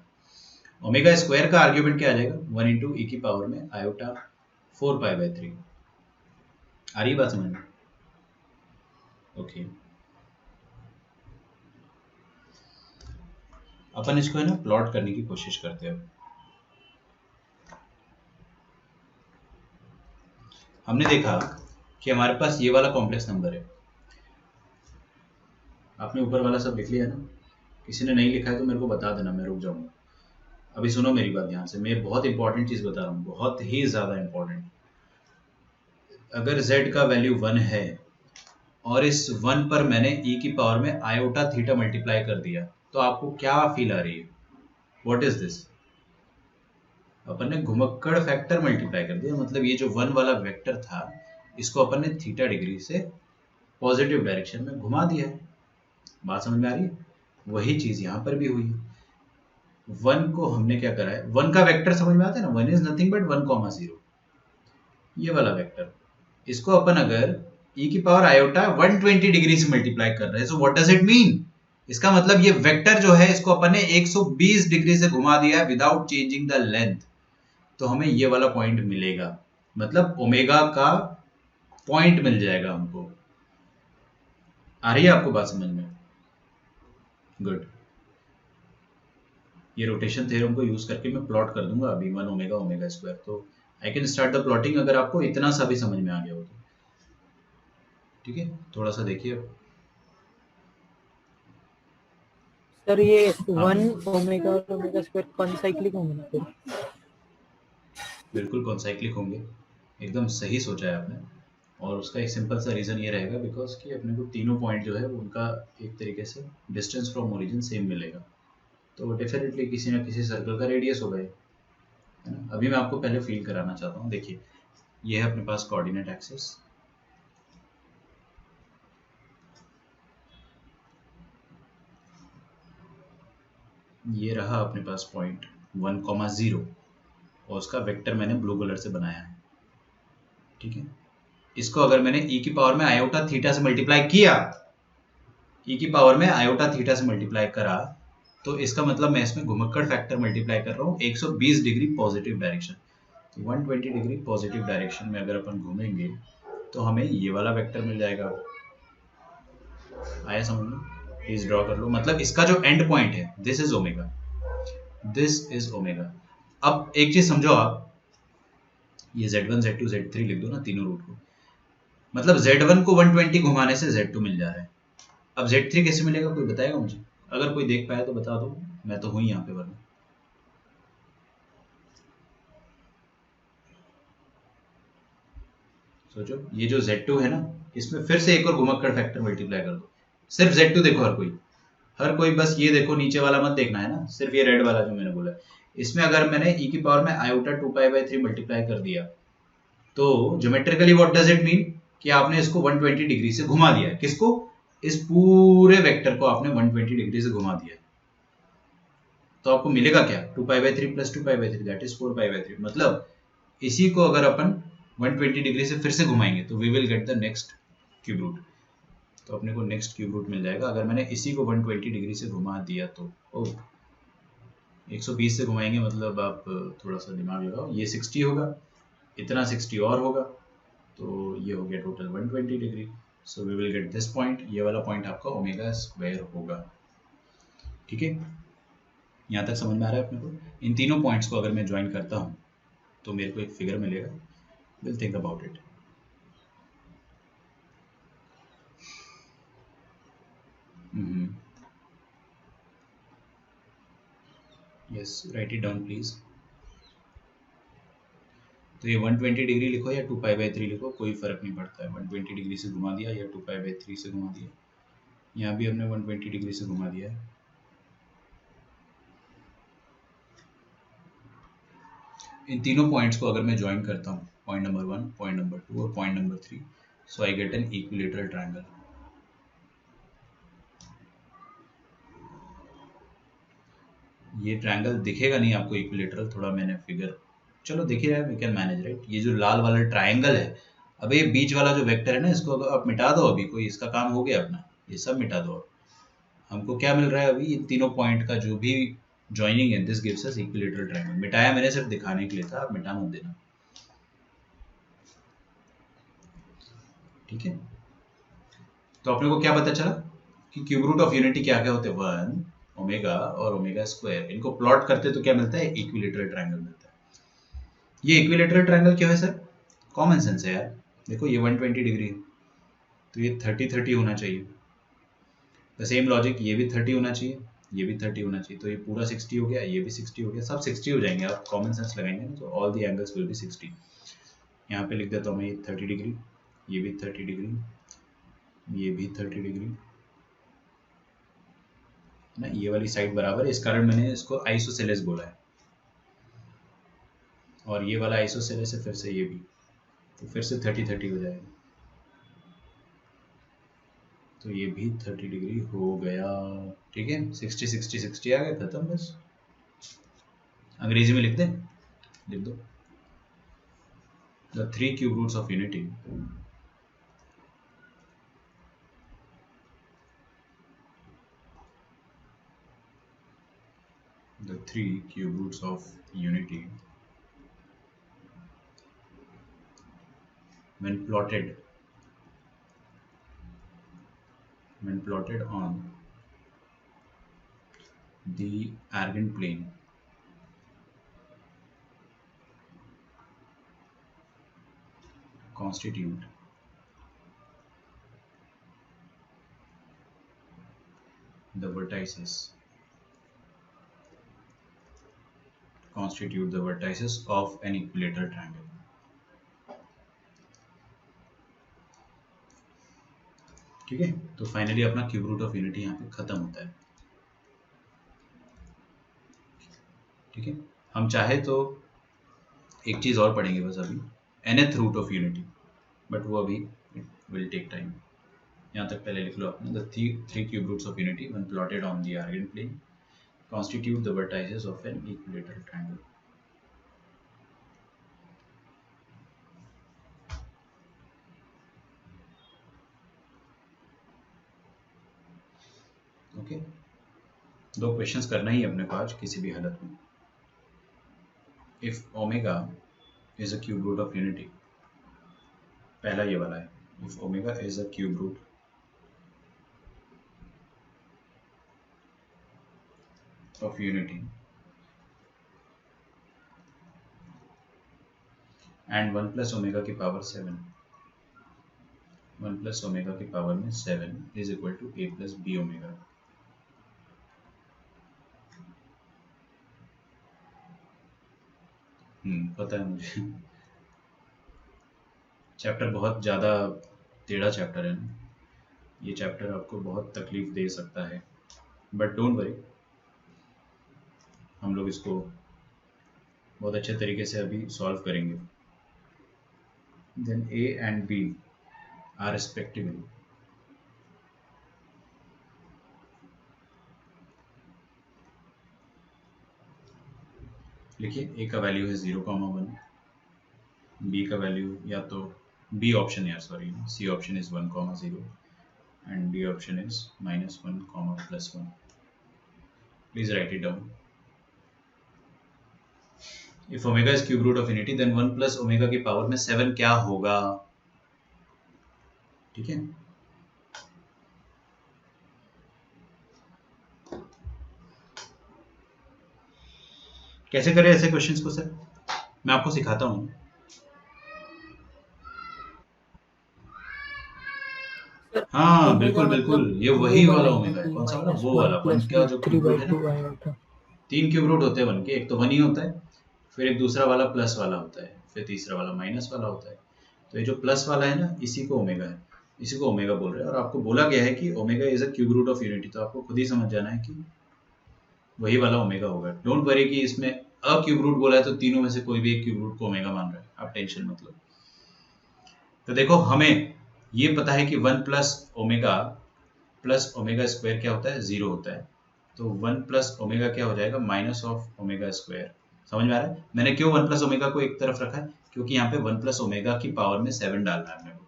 ओमेगा स्क्वायर का आर्ग्यूमेंट क्या आ जाएगा, 1 इंटू ई की पावर में आयोटा 4π/3। आ रही बात समझ में? ओके, अपन इसको है ना प्लॉट करने की कोशिश करते हैं। हमने देखा कि हमारे पास ये वाला कॉम्प्लेक्स नंबर है, आपने ऊपर वाला सब लिख लिया ना, किसी ने नहीं लिखा है तो मेरे को बता देना, मैं रुक जाऊंगा। अभी सुनो मेरी बात ध्यान से, मैं बहुत इंपॉर्टेंट चीज बता रहा हूँ, बहुत ही ज्यादा इंपॉर्टेंट। अगर z का वैल्यू 1 है और इस 1 पर मैंने e की पावर में आयोटा थीटा मल्टीप्लाई कर दिया, तो आपको क्या फील आ रही है, व्हाट इज दिस? अपन ने घुमक्कड़ फैक्टर मल्टीप्लाई कर दिया, मतलब ये जो 1 वाला वेक्टर था इसको अपन ने थीटा डिग्री से पॉजिटिव डायरेक्शन में घुमा दिया है। बात समझ में आ रही है? वही चीज यहाँ पर भी हुई है। 1 को हमने क्या करा है, 1 का वेक्टर समझ में आता है ना, 1 इज नथिंग बट 1,0, ये वाला वेक्टर, इसको अपन अगर e की पावर आयोटा 120 डिग्री से मल्टीप्लाई कर रहे हैं, so what does it mean, इसका मतलब ये वेक्टर जो है इसको अपन ने 120 डिग्री से घुमा दिया है विदाउट चेंजिंग द लेंथ, तो हमें ये वाला पॉइंट मिलेगा, मतलब ओमेगा का पॉइंट मिल जाएगा हमको। आ रही है आपको बात समझ में? गुड। ये रोटेशन थ्योरम को यूज करके मैं प्लॉट कर दूंगा अभी 1 ओमेगा ओमेगा स्क्वायर, तो I can start the plotting अगर आपको इतना सा भी समझ में आ गया हो तो। ठीक है, थोड़ा सा देखिए सर ये 1 ओमेगा और ओमेगा स्क्वायर कॉन्साइक्लिक होंगे ना फिर? बिल्कुल कॉन्साइक्लिक होंगे, एकदम सही सोचा है आपने, और उसका एक सिंपल सा रीज़न ये रहेगा बिकॉज कि अपने को तीनों पॉइंट जो है उनका एक तरीके से डिस्टेंस फ्रॉम ओरिजिन सेम मिलेगा, तो डेफिनेटली किसी ना किसी सर्कल का रेडियस होगा ये, है ना। अभी मैं आपको पहले फील कराना चाहता हूँ, देखिए ये है अपने पास कोऑर्डिनेट एक्सिस, ये रहा अपने पास पॉइंट 1,0 और उसका वेक्टर मैंने ब्लू कलर से बनाया है, ठीक है। इसको अगर मैंने e की पावर में आयोटा थीटा से मल्टीप्लाई किया, e की पावर में आयोटा थीटा से मल्टीप्लाई करा, तो इसका मतलब मैं इसमें घुमक्कड़ फैक्टर मल्टीप्लाई कर रहा हूँ 120 डिग्री पॉजिटिव डायरेक्शन, तो 120 डिग्री पॉजिटिव डायरेक्शन में अगर अपन घूमेंगे तो हमें ये वाला वेक्टर मिल जाएगा। आया समझ में? प्लीज ड्रॉ कर लो, मतलब इसका जो एंड पॉइंट है this is omega, this is omega. अब एक चीज समझो आप, ये Z1 Z2 Z3 लिख दो ना तीनों रूट को, मतलब Z1 को 120 घुमाने से Z2 मिल जा रहा है। अब Z3 कैसे मिलेगा, कोई बताएगा मुझे? अगर कोई देख पाया तो बता दो, मैं तो हूं यहाँ पे, वरना सोचो, ये जो Z2 है ना, इसमें फिर से एक और घुमक्कड़ फैक्टर मल्टीप्लाई कर दो, सिर्फ Z2 देखो, हर कोई बस ये देखो, नीचे वाला मत देखना है ना, सिर्फ ये रेड वाला जो मैंने बोला, इसमें अगर मैंने e की पावर में आयोटा 2π/3 मल्टीप्लाई कर दिया, तो geometrically what does it mean कि आपने इसको 120 डिग्री से घुमा दिया है। किसको? इस पूरे वेक्टर को आपने 120 डिग्री से घुमा दिया है, तो आपको मिलेगा क्या, 2π/3 प्लस 2π/3 दैट इज 4π/3, मतलब इसी को अगर अपन 120 डिग्री से फिर से घुमाएंगे तो we will get the next cube root, तो अपने को नेक्स्ट क्यूब रूट मिल जाएगा अगर मैंने इसी को 120 डिग्री से घुमा दिया तो। 120 से घुमाएंगे मतलब आप थोड़ा सा दिमाग लगाओ, ये 60 होगा, इतना 60 और होगा, तो ये हो गया total 120 degree, so we will get this point, ये वाला पॉइंट आपका ओमेगा स्क्वायर होगा। ठीक है, यहाँ तक समझ में आ रहा है अपने को? इन तीनों पॉइंट्स को अगर मैं ज्वाइन करता हूँ तो मेरे को एक फिगर मिलेगा, will think about it. Yes, right it down please. तो ये 120 डिग्री लिखो या 2π/3 लिखो, कोई फर्क नहीं पड़ता है, 120 डिग्री से घुमा दिया या 2π/3 से घुमा दिया, यहाँ भी हमने 120 डिग्री से घुमा दिया है। इन तीनों पॉइंट्स को अगर मैं ज्वाइन करता हूँ, पॉइंट नंबर 1, पॉइंट नंबर 2 और point number 3, so I get an equilateral triangle. ये ट्रायंगल दिखेगा नहीं आपको इक्विलेटरल, थोड़ा मैंने फिगर, चलो दिख ही रहा है, वी कैन मैनेज, राइट। ये जो लाल वाला ट्रायंगल है, अब ये बीच वाला जो वेक्टर है ना, इसको आप मिटा दो, अभी कोई इसका काम हो गया अपना, ये सब मिटा दो। हमको क्या मिल रहा है अभी, इन तीनों पॉइंट का जो भी ज्वाइनिंग है, this gives us equilateral triangle. मिटाया मैंने सिर्फ दिखाने के लिए था, आप मिटा मत देना, ठीक है। तो अपने को क्या पता चला कि क्यूब रूट ऑफ यूनिटी क्या क्या होते हैं, 1 ओमेगा और ओमेगा स्क्वायर, इनको प्लॉट करते तो क्या मिलता है, इक्विलेटरल ट्रायंगल मिलता है। ये इक्विलेटरल ट्रायंगल क्यों है सर? कॉमन सेंस है यार, देखो ये 120 डिग्री है तो ये 30-30 होना चाहिए, द सेम लॉजिक ये भी 30 होना चाहिए, ये भी 30 होना चाहिए, तो ये पूरा 60 हो गया, ये भी 60 हो गया, सब 60 हो जाएंगे। आप कॉमन सेंस लगाएंगे ना तो all the angles will be 60। यहाँ पे लिख देता हूँ मैं ये 30 डिग्री, ये भी 30 डिग्री, ये भी 30 डिग्री ना, ये वाली साइड बराबर है, इस कारण मैंने इसको आइसोसेलेस बोला है, और ये वाला आइसोसेलेस है फिर से ये भी, तो फिर से 30-30 हो जाएगा, तो ये भी 30 डिग्री हो गया। ठीक है, 60-60-60 आ गया, खत्म बस। अंग्रेजी में लिख दे, लिख दो the 3 cube roots of unity the 3 cube roots of unity when plotted on the Argand plane constitute the vertices of an equilateral triangle. ठीक है, तो फाइनली अपना क्यूब रूट ऑफ यूनिटी यहाँ पे खत्म होता है। ठीक है, हम चाहे तो एक चीज और पढ़ेंगे बस अभी, nth root of unity, but वो अभी विल टेक टाइम। यहाँ तक पहले लिख लो आपने, the 3 cube roots of unity when plotted on the Argand plane constitute the vertices of an equilateral triangle. Okay, दो क्वेश्चंस करना ही अपने को आज किसी भी हालत में। If omega is a cube root of unity, पहला ये वाला है, if omega is a cube root of unity and 1 plus omega की पावर 7, 1 plus omega की पावर में 7 is equal to a plus b omega। पता है मुझे, चैप्टर बहुत ज़्यादा टेढ़ा चैप्टर है ना, ये चैप्टर आपको बहुत तकलीफ दे सकता है, बट डोंट वरी, हम लोग इसको बहुत अच्छे तरीके से अभी सॉल्व करेंगे। Then a and b are respectively लिखिए, ए का वैल्यू है 0,1, बी का वैल्यू या तो बी ऑप्शन यार sorry c option is 1,0 and d option is -1, +1। Please write it down. If omega is cube root of unity, then 1 plus omega की power में 7 क्या होगा? ठीक है, कैसे करें ऐसे क्वेश्चंस को सर? मैं आपको सिखाता हूँ। हाँ बिल्कुल बिल्कुल, ये वही वाला ओमेगा है। कौन सा वाला? वो वाला 1 का जो क्यूब रूट है ना, 3 क्यूब रूट होते हैं 1 के, एक तो 1 ही होता है, फिर एक दूसरा वाला प्लस वाला होता है, फिर तीसरा वाला माइनस वाला होता है। तो ये जो प्लस वाला है ना, इसी को ओमेगा है, इसी को ओमेगा बोल रहे हैं। और आपको बोला गया है कि omega is a cube root of unity, तो आपको खुद ही समझ जाना है कि वही वाला ओमेगा होगा। डोंट वरी कि इसमें अ क्यूब रूट बोला है तो तीनों में से कोई भी एक क्यूब रूट को ओमेगा मान रहा है, आप टेंशन मत लो। तो देखो, हमें ये पता है कि 1 प्लस ओमेगा स्क्वायर क्या होता है? 0 होता है। तो 1 प्लस ओमेगा क्या हो जाएगा? Minus of omega square. समझ में आ रहा है? मैंने क्यों 1 प्लस ओमेगा को एक तरफ रखा है? क्योंकि यहाँ पे 1 प्लस ओमेगा की पावर में 7 डालना है अपने को।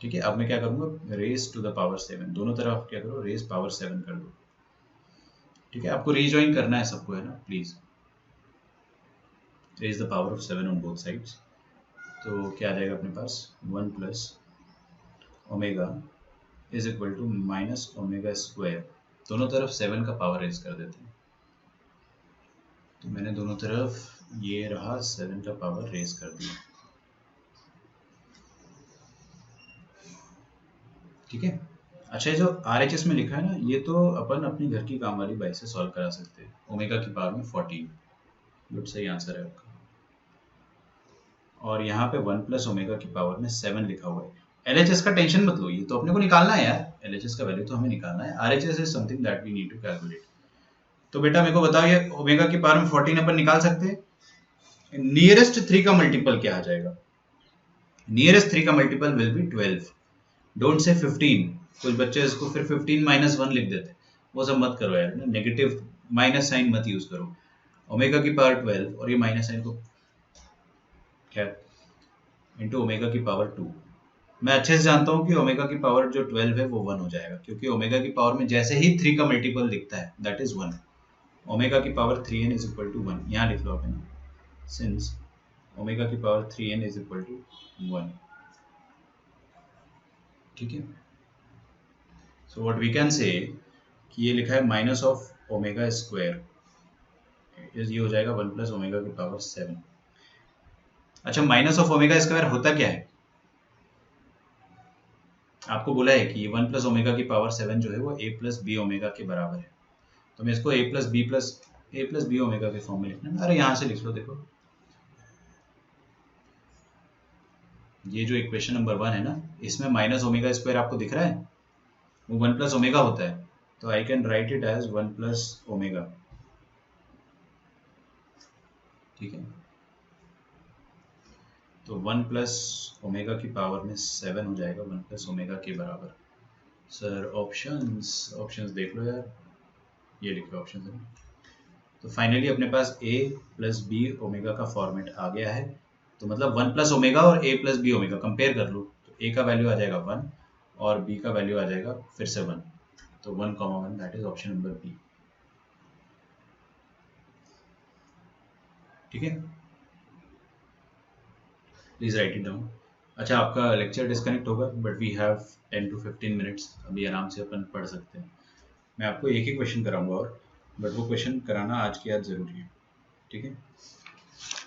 ठीक है, अब मैं क्या करूंगा? रेज टू द पावर 7, दोनों तरफ क्या करो? रेज पावर 7 कर दो। ठीक है, आपको रीजॉइन करना है सबको, है ना? Please raise the power of 7 on both sides. तो क्या आ जाएगा अपने पास? 1 plus omega is equal to minus omega square. दोनों तरफ 7 का पावर रेज कर देते हैं। तो मैंने दोनों तरफ ये रहा 7 का पावर रेज कर दिया। ठीक है, अच्छा, ये जो RHS में लिखा है ना, ये तो अपन अपनी घर की काम वाली बाई से सॉल्व करा सकते हैं। ओमेगा की पावर में 14, गुड, सही आंसर है आपका। और यहाँ पे 1 प्लस ओमेगा की पावर में 7 लिखा हुआ है। LHS का टेंशन मत लो, ये तो अपने को निकालना है यार, LHS का वैल्यू तो हमें निकालना है। RHS is something that we need to calculate. तो बेटा मेरे को बताओ, ये ओमेगा की पावर में 14 अपन निकाल सकते हैं। नियरेस्ट 3 का मल्टीपल क्या आ जाएगा? नियरेस्ट 3 का multiple will be 12। Don't say 15। कुछ बच्चे इसको फिर 15 -1 लिख देते, वो सब मत करो यार, नेगेटिव माइनस साइन मत यूज करो। ओमेगा की पावर 12 और ये माइनस साइन को क्या इंटू ओमेगा की पावर 2। मैं अच्छे से जानता हूँ कि ओमेगा की पावर जो 12 है वो 1 हो जाएगा, क्योंकि ओमेगा की पावर में जैसे ही 3 का मल्टीपल दिखता है दैट इज 1। ओमेगा की power 3n is equal to 1, यहाँ लिख लो आपने, सिंस ओमेगा की power 3n is equal to 1। ठीक है, so what we can say कि ये लिखा है माइनस ऑफ ओमेगा स्क्वायर, ये हो जाएगा 1 प्लस ओमेगा की पावर 7। अच्छा, माइनस ऑफ ओमेगा स्क्वायर होता क्या है? आपको बोला है कि 1 प्लस ओमेगा की पावर 7 जो है वो a प्लस बी ओमेगा के बराबर है, तो मैं इसको a प्लस बी ओमेगा के फॉर्म में लिखना। अरे यहाँ से लिख लो, देखो ये जो इक्वेशन नंबर 1 है ना, इसमें माइनस ओमेगा स्क्वायर आपको दिख रहा है, वो 1 प्लस ओमेगा होता है, तो I can write it as 1 plus omega. ठीक है, तो 1 प्लस ओमेगा की पावर में 7 हो जाएगा 1 प्लस ओमेगा के बराबर। सर ऑप्शंस देख लो यार, ये लिखो ऑप्शंस है। तो फाइनली अपने पास a प्लस बी ओमेगा का फॉर्मेट आ गया है, तो मतलब 1 प्लस ओमेगा और a plus B omega compare कर लो, तो a का वैल्यू आ जाएगा 1 और b का वैल्यू आ जाएगा फिर से 1, तो 1, 1 that is option number B. ठीक है, प्लीज राइट इट डाउन। अच्छा, आपका लेक्चर डिस्कनेक्ट होगा but we have 10 to 15 minutes, अभी आराम से अपन पढ़ सकते हैं। मैं आपको एक ही क्वेश्चन कराऊंगा और, बट वो क्वेश्चन कराना आज की आज ज़रूरी है। ठीक है,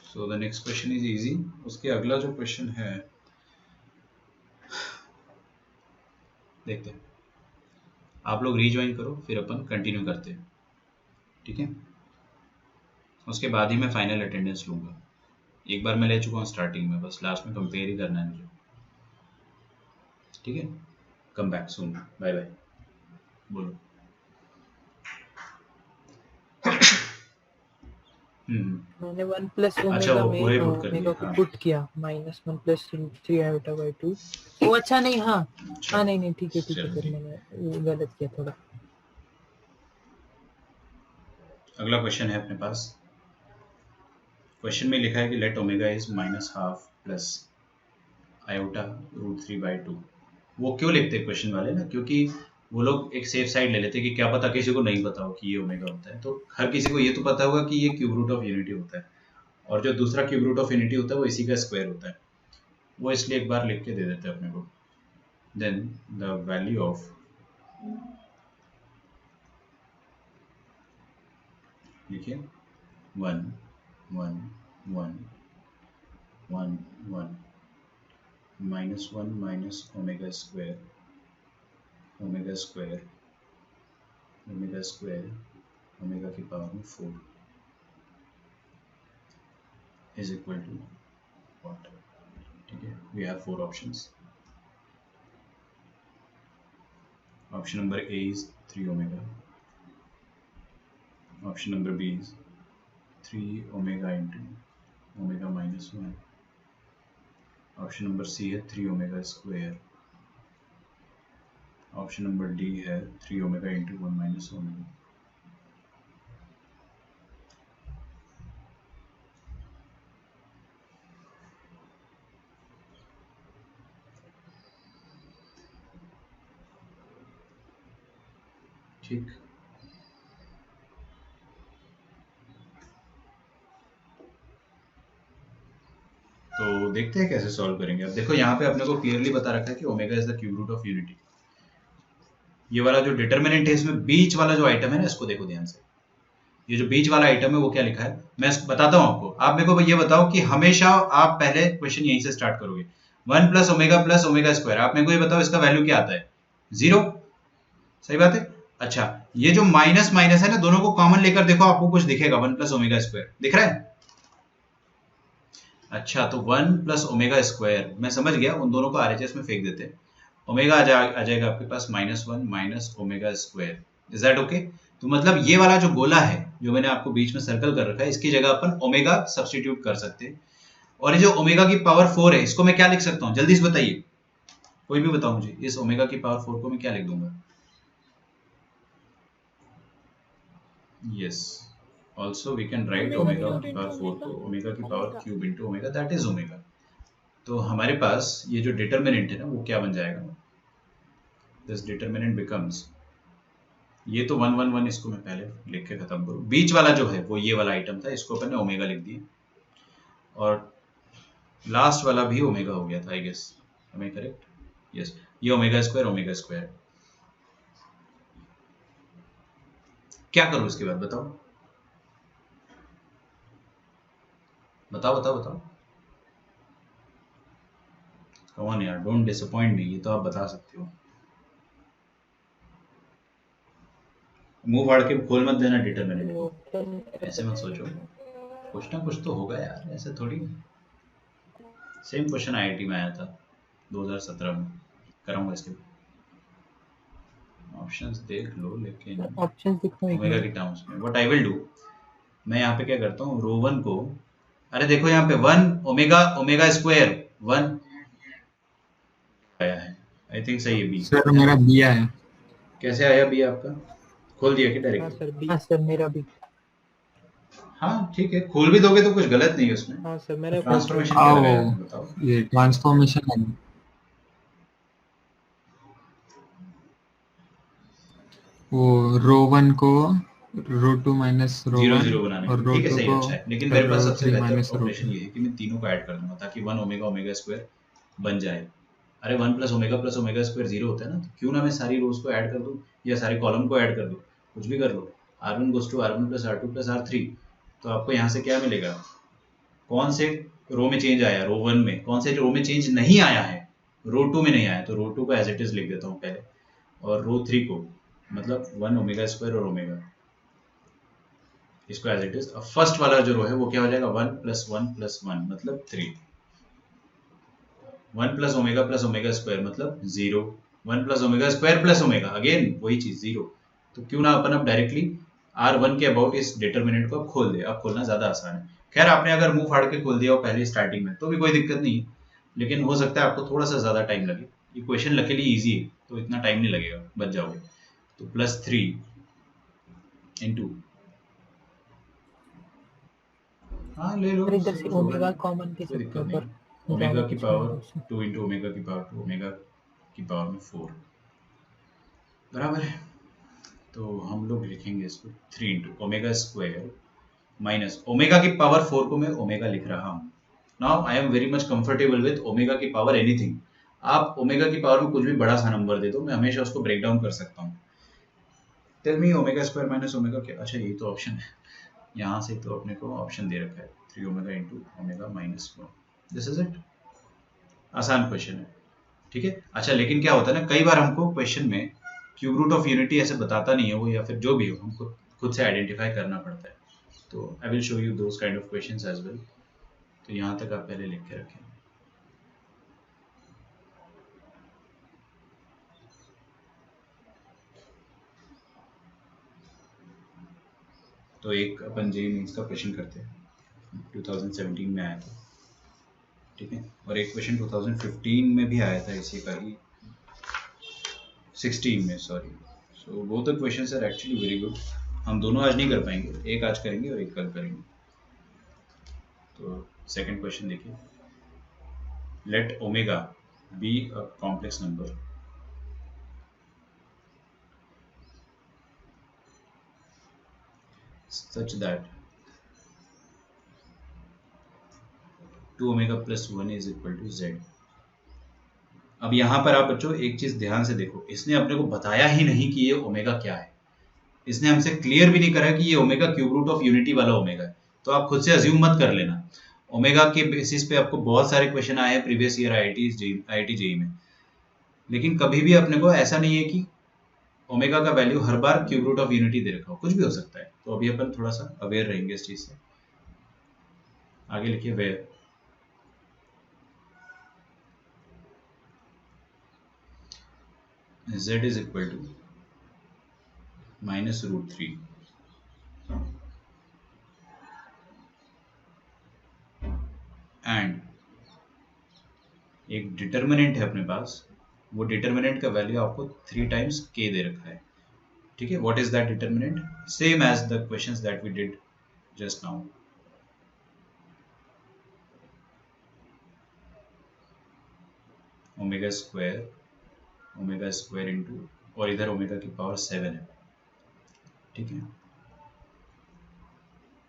so the next question is easy. उसके अगला जो क्वेश्चन है देखते हैं, आप लोग रीज्वाइन करो फिर अपन कंटिन्यू करते हैं। ठीक है, उसके बाद ही मैं फाइनल अटेंडेंस लूँगा। एक बार मैं ले चुका हूँ स्टार्टिंग में, बस लास्ट में कंपेयर ही करना है मुझे। ठीक है, come back soon, bye bye. बोलो। मैंने 1 प्लस अच्छा, ओमेगा वो में पुट कर ओमेगा दिया, को हाँ। पुट किया माइनस 1 प्लस 3 आयोटा बाई 2। वो अच्छा नहीं, हाँ अच्छा, हाँ नहीं ठीक है चलो फिर ठीक। मैंने ये गलत किया थोड़ा। अगला क्वेश्चन है अपने पास। क्वेश्चन में लिखा है कि let omega is minus half plus iota root 3 by 2। वो क्यों लिखते हैं क्वेश्चन वाले ना, क्योंकि वो लोग एक सेफ साइड ले लेते हैं कि क्या पता किसी को नहीं पता हो कि ये ओमेगा होता है। तो हर किसी को ये तो पता होगा कि ये क्यूब रूट ऑफ यूनिटी होता है, और जो दूसरा क्यूब रूट ऑफ यूनिटी होता है वो इसी का स्क्वायर होता है। वो इसलिए एक बार लिख के दे देते हैं अपने को। देन द वैल्यू ऑफ लिखिए 1 1 1 1 1 minus 1 minus omega square omega square omega square omega की पावर में 4 इज इक्वल टू व्हाट। ठीक है, we have 4 options. Option number A is 3 omega, option number B is 3 omega into omega minus 1, option number C है 3 omega square, option number D है 3 omega into 1 minus omega. ठीक, तो देखते हैं कैसे solve करेंगे। अब देखो यहाँ पे अपने को क्लियरली बता रखा है कि omega is the cube root of unity. ये वाला जो डिटर्मिनेंट है इसमें बीच वाला जो आइटम है ना, इसको देखो ध्यान से। ये जो बीच वाला आइटम है वो क्या लिखा है, मैं बताता हूँ आपको। आप मेरे को ये बताओ कि हमेशा आप पहले क्वेश्चन यहीं से स्टार्ट करोगे, 1 प्लस ओमेगा स्क्वायर। आप मेरे को ये बताओ इसका वैल्यू क्या आता है, 0। सही बात है। अच्छा, ये जो माइनस माइनस है ना, दोनों को कॉमन लेकर देखो, आपको कुछ दिखेगा, 1 प्लस ओमेगा स्क्वायर दिख रहा है। अच्छा, तो 1 प्लस ओमेगा स्क्वायर, मैं समझ गया, उन दोनों को आरएचएस में फेंक देते हैं। ओमेगा आ जाएगा आपके पास -1 minus omega square. Is that okay? तो मतलब ये वाला जो गोला है जो मैंने आपको बीच में सर्कल कर रखा है, इसकी जगह अपन ओमेगा सब्स्टिट्यूट कर सकते हैं। और ये जो ओमेगा की पावर 4 है, इसको मैं क्या लिख सकता हूँ, जल्दी से बताइए, कोई भी बताओ मुझे। इस ओमेगा की पावर 4 को मैं क्या लिख दूंगा? Yes, also we can write omega की पावर 4 को ओमेगा की power cube into omega, that is omega. तो हमारे पास ये जो डिटर्मिनेंट है ना वो क्या बन जाएगा, दिस डिटर्मिनेंट बिकम्स, ये तो 1 1 1 इसको मैं पहले लिख के खत्म करूँ, बीच वाला जो है वो ये वाला आइटम था, इसको अपन ने ओमेगा लिख दिया, और लास्ट वाला भी ओमेगा हो गया था I guess, am I correct? Yes, ये ओमेगा स्क्वायर। क्या करूँ इसके बाद बताओ बताओ बताओ बताओ, कम ऑन यार, डोंट डिसअपॉइंट मी, ये तो आप बता सकते हो, मुंह फाड़ के खोल मत देना डिटरमिनेंट को, ऐसे मत सोचो, कुछ ना कुछ तो होगा यार, ऐसे थोड़ी। सेम क्वेश्चन आईआईटी में आया था 2017 में, कराऊंगा इसके ऑप्शंस देख लो, लेकिन ऑप्शंस दिखाओ ओमेगा के टर्म्स में। व्हाट आई विल डू, मैं यहाँ पे क्या करता हूँ, रो 1 को, अरे देखो यहाँ पे 1 ओमेगा स्क्वायर 1 आया है, आई थिंक सही है बी। सर मेरा बी आया। कैसे आया बी आपका, खोल दिया कि डायरेक्ट? हाँ सर मेरा भी। हाँ ठीक है, खोल भी दोगे तो कुछ गलत नहीं है उसमें। हाँ सर मेरा ट्रांसफॉर्मेशन क्या लगाया है बताओ? ये ट्रांसफॉर्मेशन है वो रो 1 को रो 2 माइनस रो 0 1 0 बनाने और को, रो ठीक है 2 सही, को अच्छा है, लेकिन मेरे पास रो सबसे 3 बेहतर माइनस रो ऑपरेशन ये है कि मैं तीनों को ऐड कर दूंगा ताकि 1 ओमेगा स्क्वायर बन जाए। अरे 1 प्लस ओमेगा स्क्वायर 0 होता है ना, तो क्यों ना मैं सारी रोज को ऐड कर दूं या सारे कॉलम को ऐड कर दूं, कुछ भी कर लो, r1 goes to r1 plus r2 plus r3, तो आपको यहाँ से क्या मिलेगा, कौन से रो में चेंज आया, रो 1 में, कौन से रो में चेंज नहीं आया है, रो 2 में नहीं आया, तो रो 2 को एज इट इज लिख देता हूँ पहले, और रो 3 को मतलब 1 ओमेगा स्क्वायर और ओमेगा, इसको एज इट इज। अब फर्स्ट वाला जो रो है वो क्या हो जाएगा, 1 प्लस 1 प्लस 1 मतलब 3, 1 प्लस ओमेगा स्क्वायर मतलब 0, 1 plus omega square plus omega again वही चीज 0। तो क्यों ना अपन अब डायरेक्टली R1 के अबाउट इस डिटर्मिनेंट को अब खोल दे, अब खोलना ज्यादा आसान है। खैर आपने अगर मुंह फाड़ के खोल दिया हो पहले स्टार्टिंग में तो भी कोई दिक्कत नहीं है, लेकिन हो सकता है आपको थोड़ा सा ज्यादा टाइम लगे, ये क्वेश्चन लकीली इजी है तो इतना टाइम नहीं लगेगा, बच जाओगे। तो प्लस 3 इंटू, हाँ ले लो, इधर से ओमेगा कॉमन के कोई दिक्कत सकते नहीं, पर ओमेगा की पावर 2 इंटू ओमेगा की पावर 2, ओमेगा की पावर में 4 बराबर है। तो हम लोग लिखेंगे इसको 3 into omega square minus omega की पावर 4 को मैं ओमेगा लिख रहा हूँ। Now I am very much comfortable with omega की पावर एनीथिंग, आप ओमेगा की पावर में कुछ भी बड़ा सा नंबर दे दो, मैं हमेशा उसको ब्रेक डाउन कर सकता हूँ। Tell me omega square minus omega क्या, अच्छा यही तो ऑप्शन है, यहाँ से तो अपने को ऑप्शन दे रखा है 3 omega into omega minus 1, this is it, आसान क्वेश्चन है, ठीक है। अच्छा लेकिन क्या होता है ना, कई बार हमको क्वेश्चन में क्यूब रूट ऑफ यूनिटी ऐसे बताता नहीं है वो, या फिर जो भी हो हमको खुद से आइडेंटिफाई करना पड़ता है, तो I will show you those kind of questions as well. तो यहाँ तक आप पहले लिख के रखें। तो एक अपन जेईई मेंस का क्वेश्चन करते हैं, 2017 में आया था, ठीक है, और एक क्वेश्चन 2015 में भी आया था इसी का ही, 16 में sorry. So both the questions are actually very good. हम दोनों आज नहीं कर पाएंगे, एक आज करेंगे और एक कल करेंगे। तो सेकंड क्वेश्चन देखिए, let omega be a complex number such that 2 omega plus 1 is equal to z। अब यहाँ पर आप बच्चों एक चीज ध्यान से देखो, इसने अपने को बताया ही नहीं कि ये ओमेगा क्या है, इसने हमसे क्लियर भी नहीं करा कि ये omega cube root of unity वाला ओमेगा है। तो आप खुद से अज्यूम मत कर लेना, ओमेगा के बेसिस पे आपको बहुत सारे क्वेश्चन आए हैं प्रीवियस ईयर आईआईटी जेईई में, लेकिन कभी भी अपने को ऐसा नहीं है कि ओमेगा का वैल्यू हर बार क्यूब रूट ऑफ यूनिटी दे रखा हो, कुछ भी हो सकता है। तो अभी अपन थोड़ा सा अवेयर रहेंगे इस चीज से। आगे लिखिए where z is equal to minus root 3 and एक डिटर्मिनेंट है अपने पास, वो डिटर्मिनेंट का वैल्यू आपको 3 टाइम्स k दे रखा है, ठीक है। What is that determinant, same as the questions that we did just now. Omega square into, और इधर ओमेगा की पावर 7 है, ठीक है।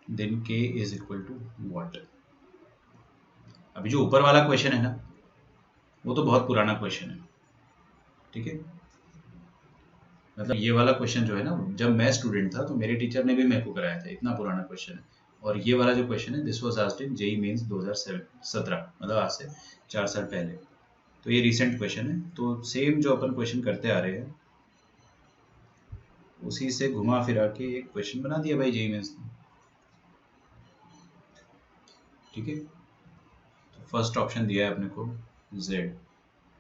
Then k is equal to what. अभी जो ऊपर वाला क्वेश्चन है ना, वो तो बहुत पुराना क्वेश्चन है, ठीक है। मतलब ये वाला क्वेश्चन जो है ना, जब मैं स्टूडेंट था तो मेरे टीचर ने भी मेरे को कराया था, इतना पुराना क्वेश्चन है। और ये वाला जो क्वेश्चन है, this was asked in JEE Mains 2017, मतलब आज से 4 साल पहले। तो ये रिसेंट क्वेश्चन है, तो सेम जो अपन क्वेश्चन करते आ रहे हैं उसी से घुमा फिरा के एक क्वेश्चन बना दिया भाई जेईई मेंस ने, ठीक है। तो फर्स्ट ऑप्शन दिया है अपने को z,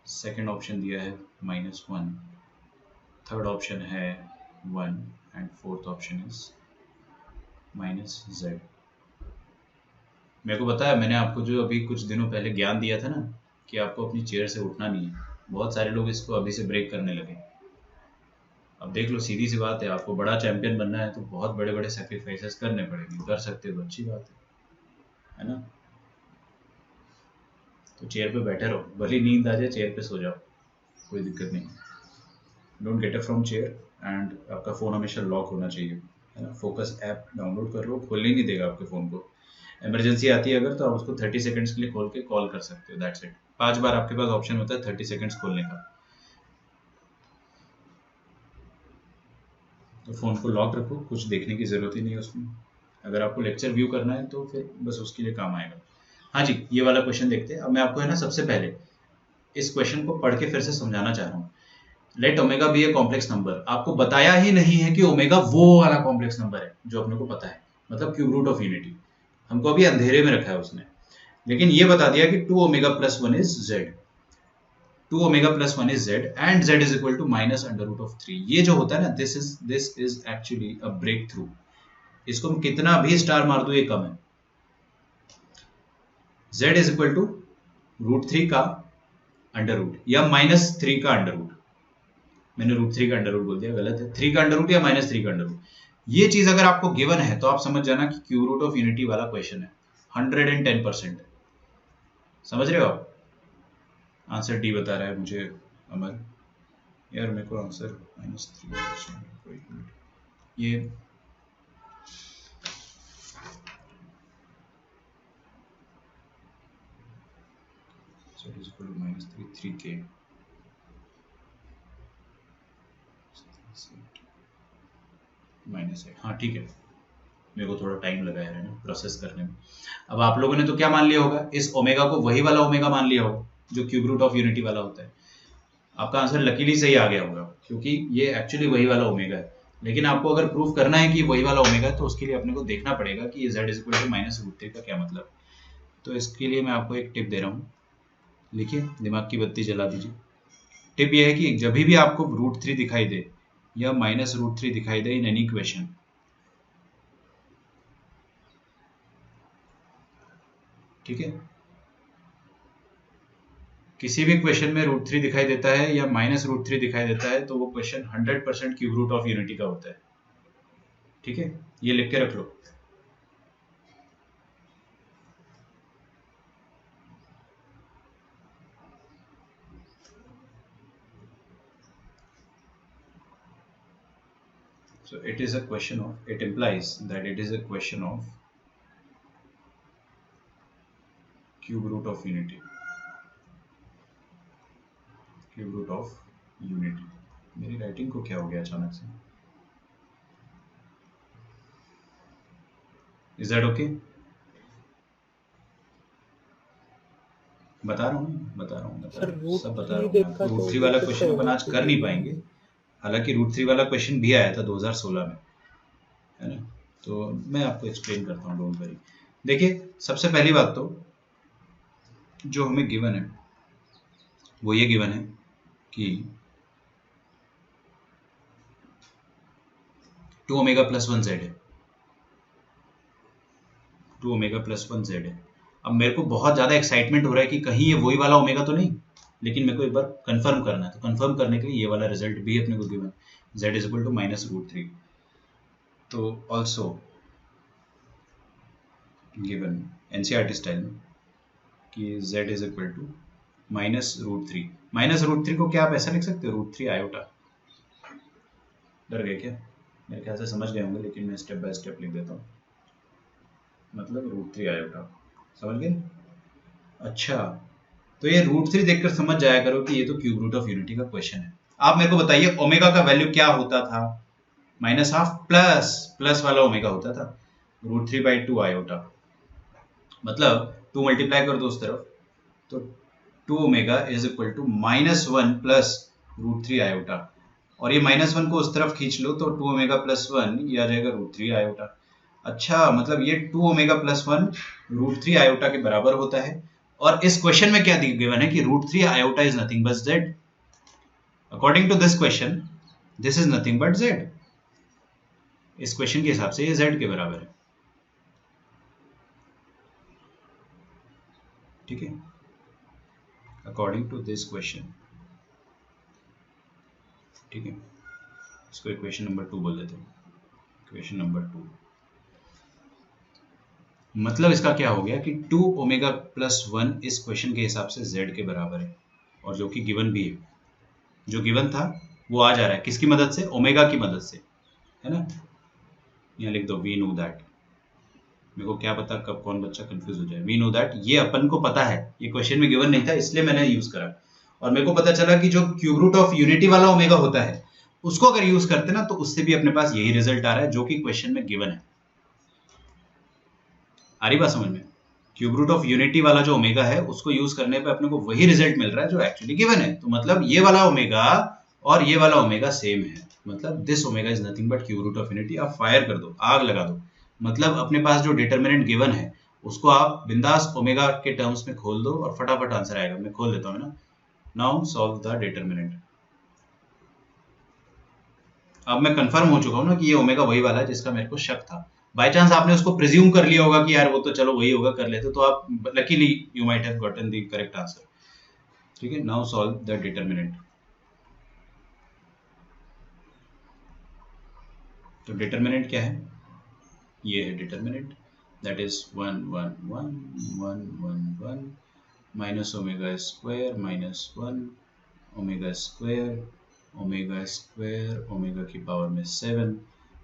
सेकंड ऑप्शन दिया है -1, थर्ड ऑप्शन है 1 and fourth option is -z। मेरे को पता है, मैंने आपको जो अभी कुछ दिनों पहले ज्ञान दिया था ना कि आपको अपनी चेयर से उठना नहीं है, बहुत सारे लोग इसको अभी से ब्रेक करने लगे। अब देख लो, सीधी सी बात है, आपको बड़ा चैंपियन बनना है तो बहुत बड़े बड़े सैक्रिफाइसेस करने पड़ेंगे। कर सकते हो तो अच्छी बात है ना। तो चेयर पे बैठे रहो, भली नींद आ जाए चेयर पे सो जाओ, कोई दिक्कत नहीं। Don't get up from chair, and आपका फ़ोन हमेशा लॉक होना चाहिए, है ना। फोकस ऐप डाउनलोड कर लो, खोलने नहीं देगा आपके फ़ोन को। इमरजेंसी आती है अगर, तो आप उसको 30 सेकंड्स के लिए खोल के कॉल कर सकते हो, दैट्स इट। 5 बार आपके पास ऑप्शन होता है 30 सेकंड्स खोलने का। तो फ़ोन को लॉक रखो, कुछ देखने की ज़रूरत ही नहीं है उसमें। अगर आपको लेक्चर व्यू करना है तो फिर बस उसके लिए काम आएगा। हाँ जी, ये वाला क्वेश्चन देखते हैं। अब मैं आपको है ना सबसे पहले इस क्वेश्चन को पढ़ के फिर से समझाना चाह रहा हूँ। Let omega be a complex number. आपको बताया ही नहीं है कि ओमेगा वो वाला कॉम्प्लेक्स नंबर है जो अपने को पता है, मतलब क्यूब रूट ऑफ यूनिटी। हमको अभी अंधेरे में रखा है उसने, लेकिन ये बता दिया कि 2 omega plus 1 is z, 2 omega plus 1 is z and z is equal to minus under root of 3। ये जो होता है ना, this is actually a breakthrough. इसको हम कितना भी स्टार मार दो ये कम है। z इज इक्वल टू √3 का अंडर रूट या -3 का अंडर रूट। मैंने √3 का अंडर रूट बोल दिया, गलत है। 3 का अंडर रूट या -3 का अंडर रूट, ये चीज अगर आपको गिवन है तो आप समझ जाना कि क्यूब रूट ऑफ यूनिटी वाला क्वेश्चन है। 110%। समझ रहे हो आप? आंसर डी बता रहा है मुझे अमर। यार मेरे को आंसर -3 ये -3k -8। हाँ ठीक है, मेरे को थोड़ा टाइम लगा है ना प्रोसेस करने में। अब आप लोगों ने तो क्या मान लिया होगा, इस ओमेगा को वही वाला ओमेगा मान लिया होगा जो क्यूब रूट ऑफ यूनिटी वाला होता है। आपका आंसर लकीली सही आ गया होगा, क्योंकि ये एक्चुअली वही वाला ओमेगा है। लेकिन आपको अगर प्रूफ करना है कि वही वाला ओमेगा है तो उसके लिए अपने को देखना पड़ेगा कि ये z इज इक्वल टू -√3 का क्या मतलब। तो इसके लिए मैं आपको एक टिप दे रहा हूँ, लिखिए, दिमाग की बत्ती जला दीजिए। टिप ये है कि जब भी आपको √3 दिखाई दे या -√3 दिखाई दे इन एनी क्वेश्चन, ठीक है, किसी भी क्वेश्चन में √3 दिखाई देता है या -√3 दिखाई देता है तो वो question 100% cube root of unity का होता है। ठीक है, ये लिख के रख लो। So it is a question of, it implies that it is a question of cube root of unity, cube root of unity। मेरी राइटिंग को क्या हो गया अचानक से? Is that okay? बता रहा हूँ सब बता रहा हूँ। आपको √3 वाला क्वेश्चन अपन आज कर नहीं पाएंगे, हालांकि √3 वाला क्वेश्चन भी आया था 2016 में, है ना। तो मैं आपको एक्सप्लेन करता हूँ, डोंट वरी। देखिए, सबसे पहली बात तो जो हमें गिवन है वो ये गिवन है कि 2 ओमेगा प्लस 1 z है, 2 ओमेगा प्लस 1 z है। अब मेरे को बहुत ज़्यादा एक्साइटमेंट हो रहा है कि कहीं ये वही वाला ओमेगा तो नहीं, लेकिन मेरे को एक बार कंफर्म करना है। तो कंफर्म करने के लिए ये वाला रिजल्ट भी अपने को given, z is equal to -√3। तो ऑल्सो गिवन एनसीईआरटी स्टाइल में कि z इज इक्वल टू -√3। -√3 को क्या आप ऐसा लिख सकते हो, √3 आयोटा? डर गए क्या? मेरे ख्याल से समझ गए होंगे, लेकिन मैं स्टेप बाय स्टेप लिख देता हूँ। मतलब √3 आयोटा, समझ गए? अच्छा, तो ये √3 देखकर समझ जाया करो कि ये तो क्यूब रूट ऑफ यूनिटी का क्वेश्चन है। आप मेरे को बताइए ओमेगा का वैल्यू क्या होता था? -½ प्लस वाला ओमेगा होता था, √3/2 आयोटा। मतलब 2 मल्टीप्लाई कर दो उस तरफ, तो 2 omega is equal to -1 plus √3 iota, और ये -1 को उस तरफ खींच लो तो 2 ओमेगा प्लस 1 ये आ जाएगा √3 आयोटा। अच्छा, मतलब ये 2 ओमेगा प्लस 1 √3 आयोटा के बराबर होता है। और इस क्वेश्चन में क्या गिवन है कि √3 iota is nothing but z। According to this question this is nothing but z। इस क्वेश्चन के हिसाब से ये z के बराबर है, ठीक है, अकॉर्डिंग टू दिस क्वेश्चन, ठीक है। इसको इक्वेशन नंबर 2 बोल देते हैं, इक्वेशन नंबर 2। मतलब इसका क्या हो गया कि 2 ओमेगा प्लस 1 इस क्वेश्चन के हिसाब से z के बराबर है, और जो कि गिवन भी है। जो गिवन था वो आ जा रहा है किसकी मदद से? ओमेगा की मदद से, है ना। यहाँ लिख दो वी नो दैट। मेरे को क्या पता कब कौन बच्चा कंफ्यूज हो जाए। वी नो दैट, ये अपन को पता है, ये क्वेश्चन में गिवन नहीं था इसलिए मैंने यूज करा, और मेरे को पता चला कि जो क्यूब रूट ऑफ यूनिटी वाला ओमेगा होता है उसको अगर यूज करते ना तो उससे भी अपने पास यही रिजल्ट आ रहा है जो कि क्वेश्चन में गिवन है। आ रही बात समझ में? क्यूब रूट ऑफ यूनिटी वाला जो ओमेगा है उसको यूज करने पे अपने को वही रिजल्ट मिल रहा है जो एक्चुअली गिवन है। तो मतलब ये वाला ओमेगा और ये वाला ओमेगा सेम है, मतलब this omega is nothing but cube root of unity. आप फायर कर दो, आग लगा दो, मतलब अपने पास जो डिटरमिनेंट गिवन है उसको आप बिंदास ओमेगा के टर्म्स में खोल दो और फटाफट आंसर आएगा। मैं खोल देता हूँ ना। Now solve the determinant. अब मैं कंफर्म हो चुका हूँ ना कि ये ओमेगा वही वाला है जिसका मेरे को शक था। बाय चांस आपने उसको प्रिज्यूम कर लिया होगा कि यार वो तो चलो वही होगा, कर लेते, तो आप luckily you might have gotten the correct answer, ठीक है। Now solve the determinant. तो डिटरमिनेंट क्या है? ये है determinant, that is 1 1 1 1 1 1 minus omega square -1 omega square omega की पावर में 7।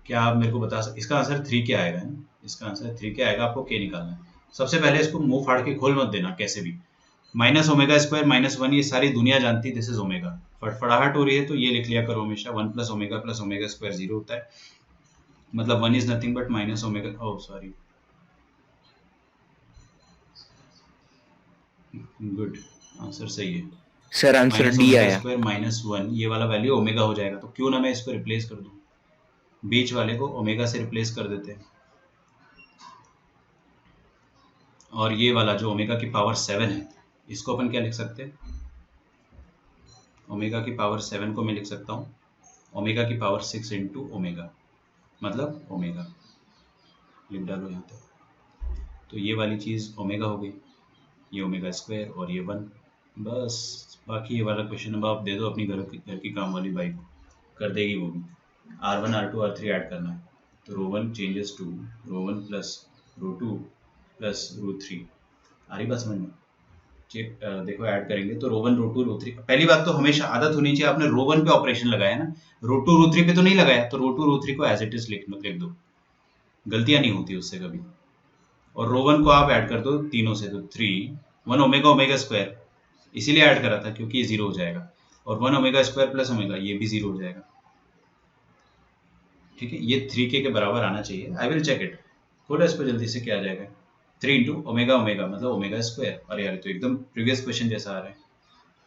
क्या आप मेरे को बता सकते इसका आंसर 3 क्या आएगा? है इसका आंसर 3 क्या आएगा? आपको क्या निकालना है? सबसे पहले इसको मुंह फाड़ के खोल मत देना कैसे भी। माइनस ओमेगा स्क्वायर -1 ये सारी दुनिया जानती है, दिस इज ओमेगा। फटफड़ाहट हो रही है तो ये लिख लिया करो हमेशा, 1 प्लस ओमेगा स्क्वायर 0 होता है, मतलब 1 is nothing but minus omega, oh sorry, good, answer सही है सर। आंसर डी आया। स्क्वायर -1 ये वाला वैल्यू ओमेगा हो जाएगा। तो क्यों ना मैं इसको रिप्लेस कर दूं, बीच वाले को ओमेगा से रिप्लेस कर देते हैं, और ये वाला जो ओमेगा की पावर 7 है इसको अपन क्या लिख सकते हैं? ओमेगा की पावर 7 को मैं लिख सकता हूँ ओमेगा की पावर 6 इंटू ओमेगा, मतलब ओमेगा लिख डालो यहाँ तक। तो ये वाली चीज़ ओमेगा हो गई, ये ओमेगा स्क्वायर और ये 1, बस। बाकी ये वाला क्वेश्चन अब आप दे दो अपनी घर की काम वाली बाई को, कर देगी वो भी। R1 R2 R3 ऐड करना है, तो रो1 चेंजेस टू रो1 प्लस रो2 प्लस रो3। आ रही बात समझ में? देखो ऐड करेंगे तो रो1 रो2 रो3। पहली बात तो हमेशा आदत होनी चाहिए, आपने रो1 पे ऑपरेशन लगाया ना, रो2 रो3 पे तो नहीं लगाया, तो रो2 रो3 को एज इट इज लिख दो, गलतियां नहीं होती उससे कभी। और रो1 को आप ऐड कर दो तीनों से, तो 3 1 ओमेगा स्क्वायर, इसीलिए ऐड करा था क्योंकि ये 0 हो जाएगा, और 1 ओमेगा स्क्वायर प्लस ओमेगा ये भी 0 हो जाएगा, ठीक है। ये 3k के बराबर आना चाहिए। आई विल चेक इट, खोलो इसको जल्दी से, क्या आ जाएगा? 3 इंटू ओमेगा मतलब ओमेगा स्क्वायर। अरे यार तो एकदम प्रीवियस क्वेश्चन जैसा आ रहा है।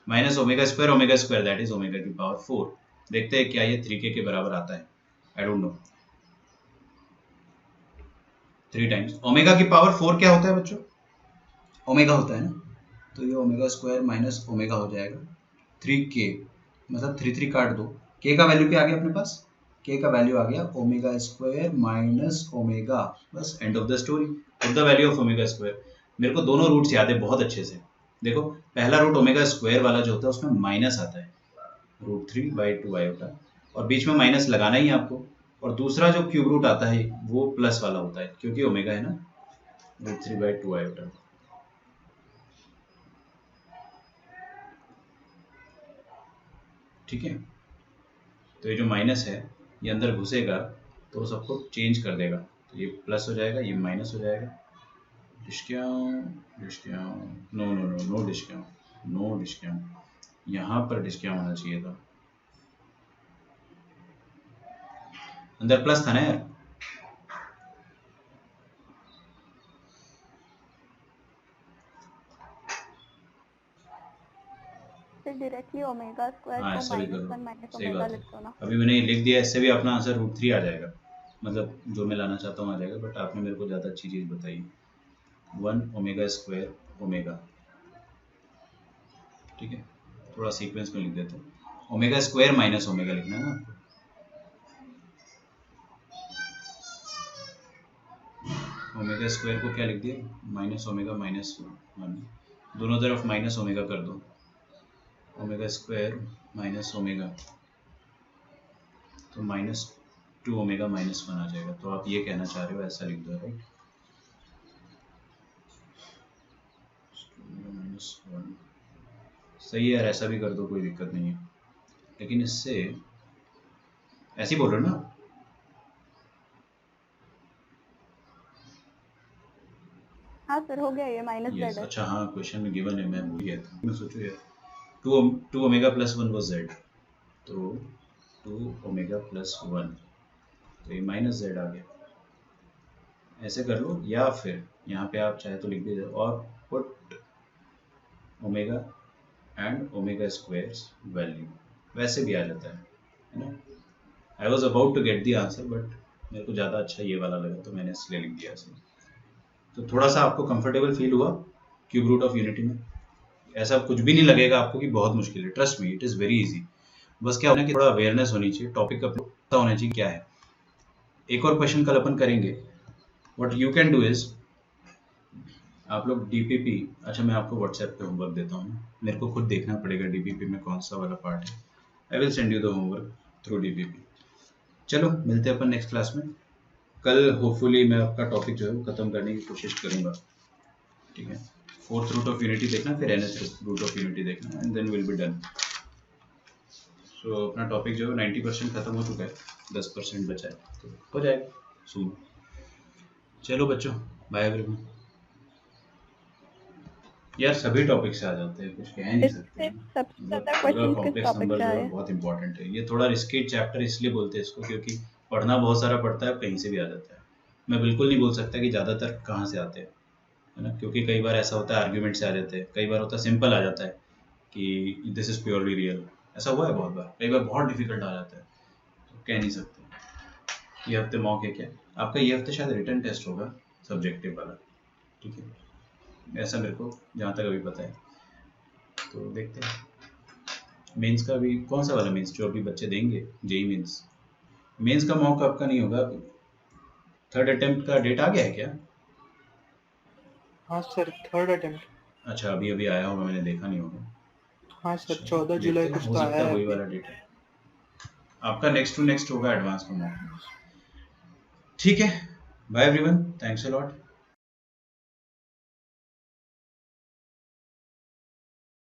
Minus omega square that is omega की पावर 4। देखते हैं क्या ये 3k के बराबर आता है। I don't know, 3 times omega की पावर 4 क्या होता है बच्चों? ओमेगा होता है ना, तो ये ओमेगा स्क्वायर माइनस ओमेगा हो जाएगा 3k, मतलब 3 काट दो, k का वैल्यू क्या आ गया अपने पास? k का वैल्यू आ गया ओमेगा स्क्वायर माइनस ओमेगा, बस end of the story. Put the value of omega square. मेरे को दोनों रूट्स याद है बहुत अच्छे से। देखो पहला रूट ओमेगा स्क्वायर वाला जो होता है उसमें माइनस आता है, √3/2 आयोटा, और बीच में माइनस लगाना ही है आपको। और दूसरा जो क्यूब रूट आता है वो प्लस वाला होता है क्योंकि ओमेगा है ना, √3/2 आयोटा। ठीक है, तो ये जो माइनस है ये अंदर घुसेगा तो सबको चेंज कर देगा, तो ये प्लस हो जाएगा, ये माइनस हो जाएगा। Discount no no no no discount, यहाँ पर डिस्काउंट होना चाहिए था, अंदर प्लस था ना यार। डायरेक्टली ओमेगा स्क्वायर हाँ को ऐसा भी -1 करो, माइनस सही ओमेगा बात है। लिख दो ना। अभी मैंने लिख दिया, इससे भी अपना आंसर √3 आ जाएगा, मतलब जो मैं लाना चाहता हूँ आ जाएगा, बट आपने मेरे को ज़्यादा अच्छी चीज़ बताई, 1 ओमेगा स्क्वायर ओमेगा। ठीक है, थोड़ा सीक्वेंस में लिख देते हैं, ओमेगा स्क्वायर माइनस ओमेगा लिखना है ना आपको। ओमेगा स्क्वायर को क्या लिख दिया, माइनस ओमेगा -1, दोनों तरफ माइनस ओमेगा कर दो, ओमेगा स्क्वायर माइनस ओमेगा, तो -2 ओमेगा -1 आ जाएगा। तो आप ये कहना चाह रहे हो, ऐसा लिख दो, राइट। -1 सही है यार, ऐसा भी कर दो, कोई दिक्कत नहीं है, लेकिन इससे ऐसे ही बोल रहे हो ना। हाँ सर हो गया, ये माइनस यस, जेड है। अच्छा हाँ, क्वेश्चन में गिवन है, मैं भूल गया था, मैं सोचू यार 2 ओमेगा +1 वो z, तो 2 ओमेगा +1, तो ये -z आ गया। ऐसे कर लो, या फिर यहाँ पे आप चाहे तो लिख दीजिए, और put omega and omega square's value, वैसे भी आ जाता है ना। I was about to get the answer, but मेरे को ज़्यादा अच्छा ये वाला लगा, तो मैंने इसलिए लिख दिया ऐसे। तो थोड़ा सा आपको कंफर्टेबल फील हुआ क्यूब रूट ऑफ यूनिटी में? ऐसा कुछ भी नहीं लगेगा आपको कि बहुत मुश्किल है, trust me, it is very easy. बस क्या होना है कि थोड़ा अवेयरनेस होनी चाहिए, टॉपिक का पता होना चाहिए क्या है। एक और क्वेश्चन कल अपन करेंगे। What you can do is, आप लोग डीपीपी, अच्छा मैं आपको व्हाट्सएप पे होमवर्क देता हूँ, मेरे को खुद देखना पड़ेगा डीपीपी में कौन सा वाला पार्ट है। I will send you the homework through DPP. चलो मिलते हैं अपन नेक्स्ट क्लास में। कल होपफुली मैं आपका टॉपिक जो है वो खत्म करने की कोशिश करूँगा, ठीक है। 4th रूट ऑफ यूनिटी देखना, फिर nth रूट ऑफ यूनिटी देखना, and then will be done. So अपना टॉपिक जो है 90% खत्म हो चुका है, 10% बचा है, तो हो जाएगा सून। चलो बच्चों, बाय एवरीवन। यार सभी टॉपिक से आ जाते हैं, कुछ कह नहीं सकते, सबसे ज्यादा पूरा क्वेश्चन किस कॉम्प्लेक्स टॉपिक नंबर से जो आए है हैं? बहुत इंपॉर्टेंट है। ये थोड़ा रिस्की चैप्टर इसलिए बोलते हैं इसको, क्योंकि पढ़ना बहुत सारा पड़ता है, कहीं से भी आ जाता है। मैं बिल्कुल नहीं बोल सकता कि ज़्यादातर कहाँ से आते हैं, है ना, क्योंकि कई बार ऐसा होता है आर्ग्यूमेंट से आ जाते हैं, कई बार होता है सिंपल आ जाता है कि दिस इज़ प्योरली रियल, ऐसा हुआ है बहुत बार। कई बार बहुत डिफिकल्ट आ जाता है, तो कह नहीं सकते। ये हफ्ते मॉक है क्या आपका? ये हफ्ते शायद रिटन टेस्ट होगा सब्जेक्टिव वाला, ठीक है, ऐसा मेरे को जहाँ तक अभी पता है। तो देखते हैं मेंस का भी कौन सा वाला मेंस जो अभी बच्चे देंगे, जेई मेंस का मॉक आपका नहीं होगा अभी। 3rd अटेम्प्ट का डेट आ गया है क्या? हाँ सर 3rd अटेम्प्ट। अच्छा अभी अभी आया होगा, मैंने देखा नहीं होगा। हाँ सर अच्छा, 14 जुलाई देखते हैं, कुछ हो तो सकता आया है है वही अभी। वाला डेट है आपका। नेक्स्ट टू नेक्स्ट होगा एडवांस का मॉक। ठीक है, bye everyone, thanks a lot.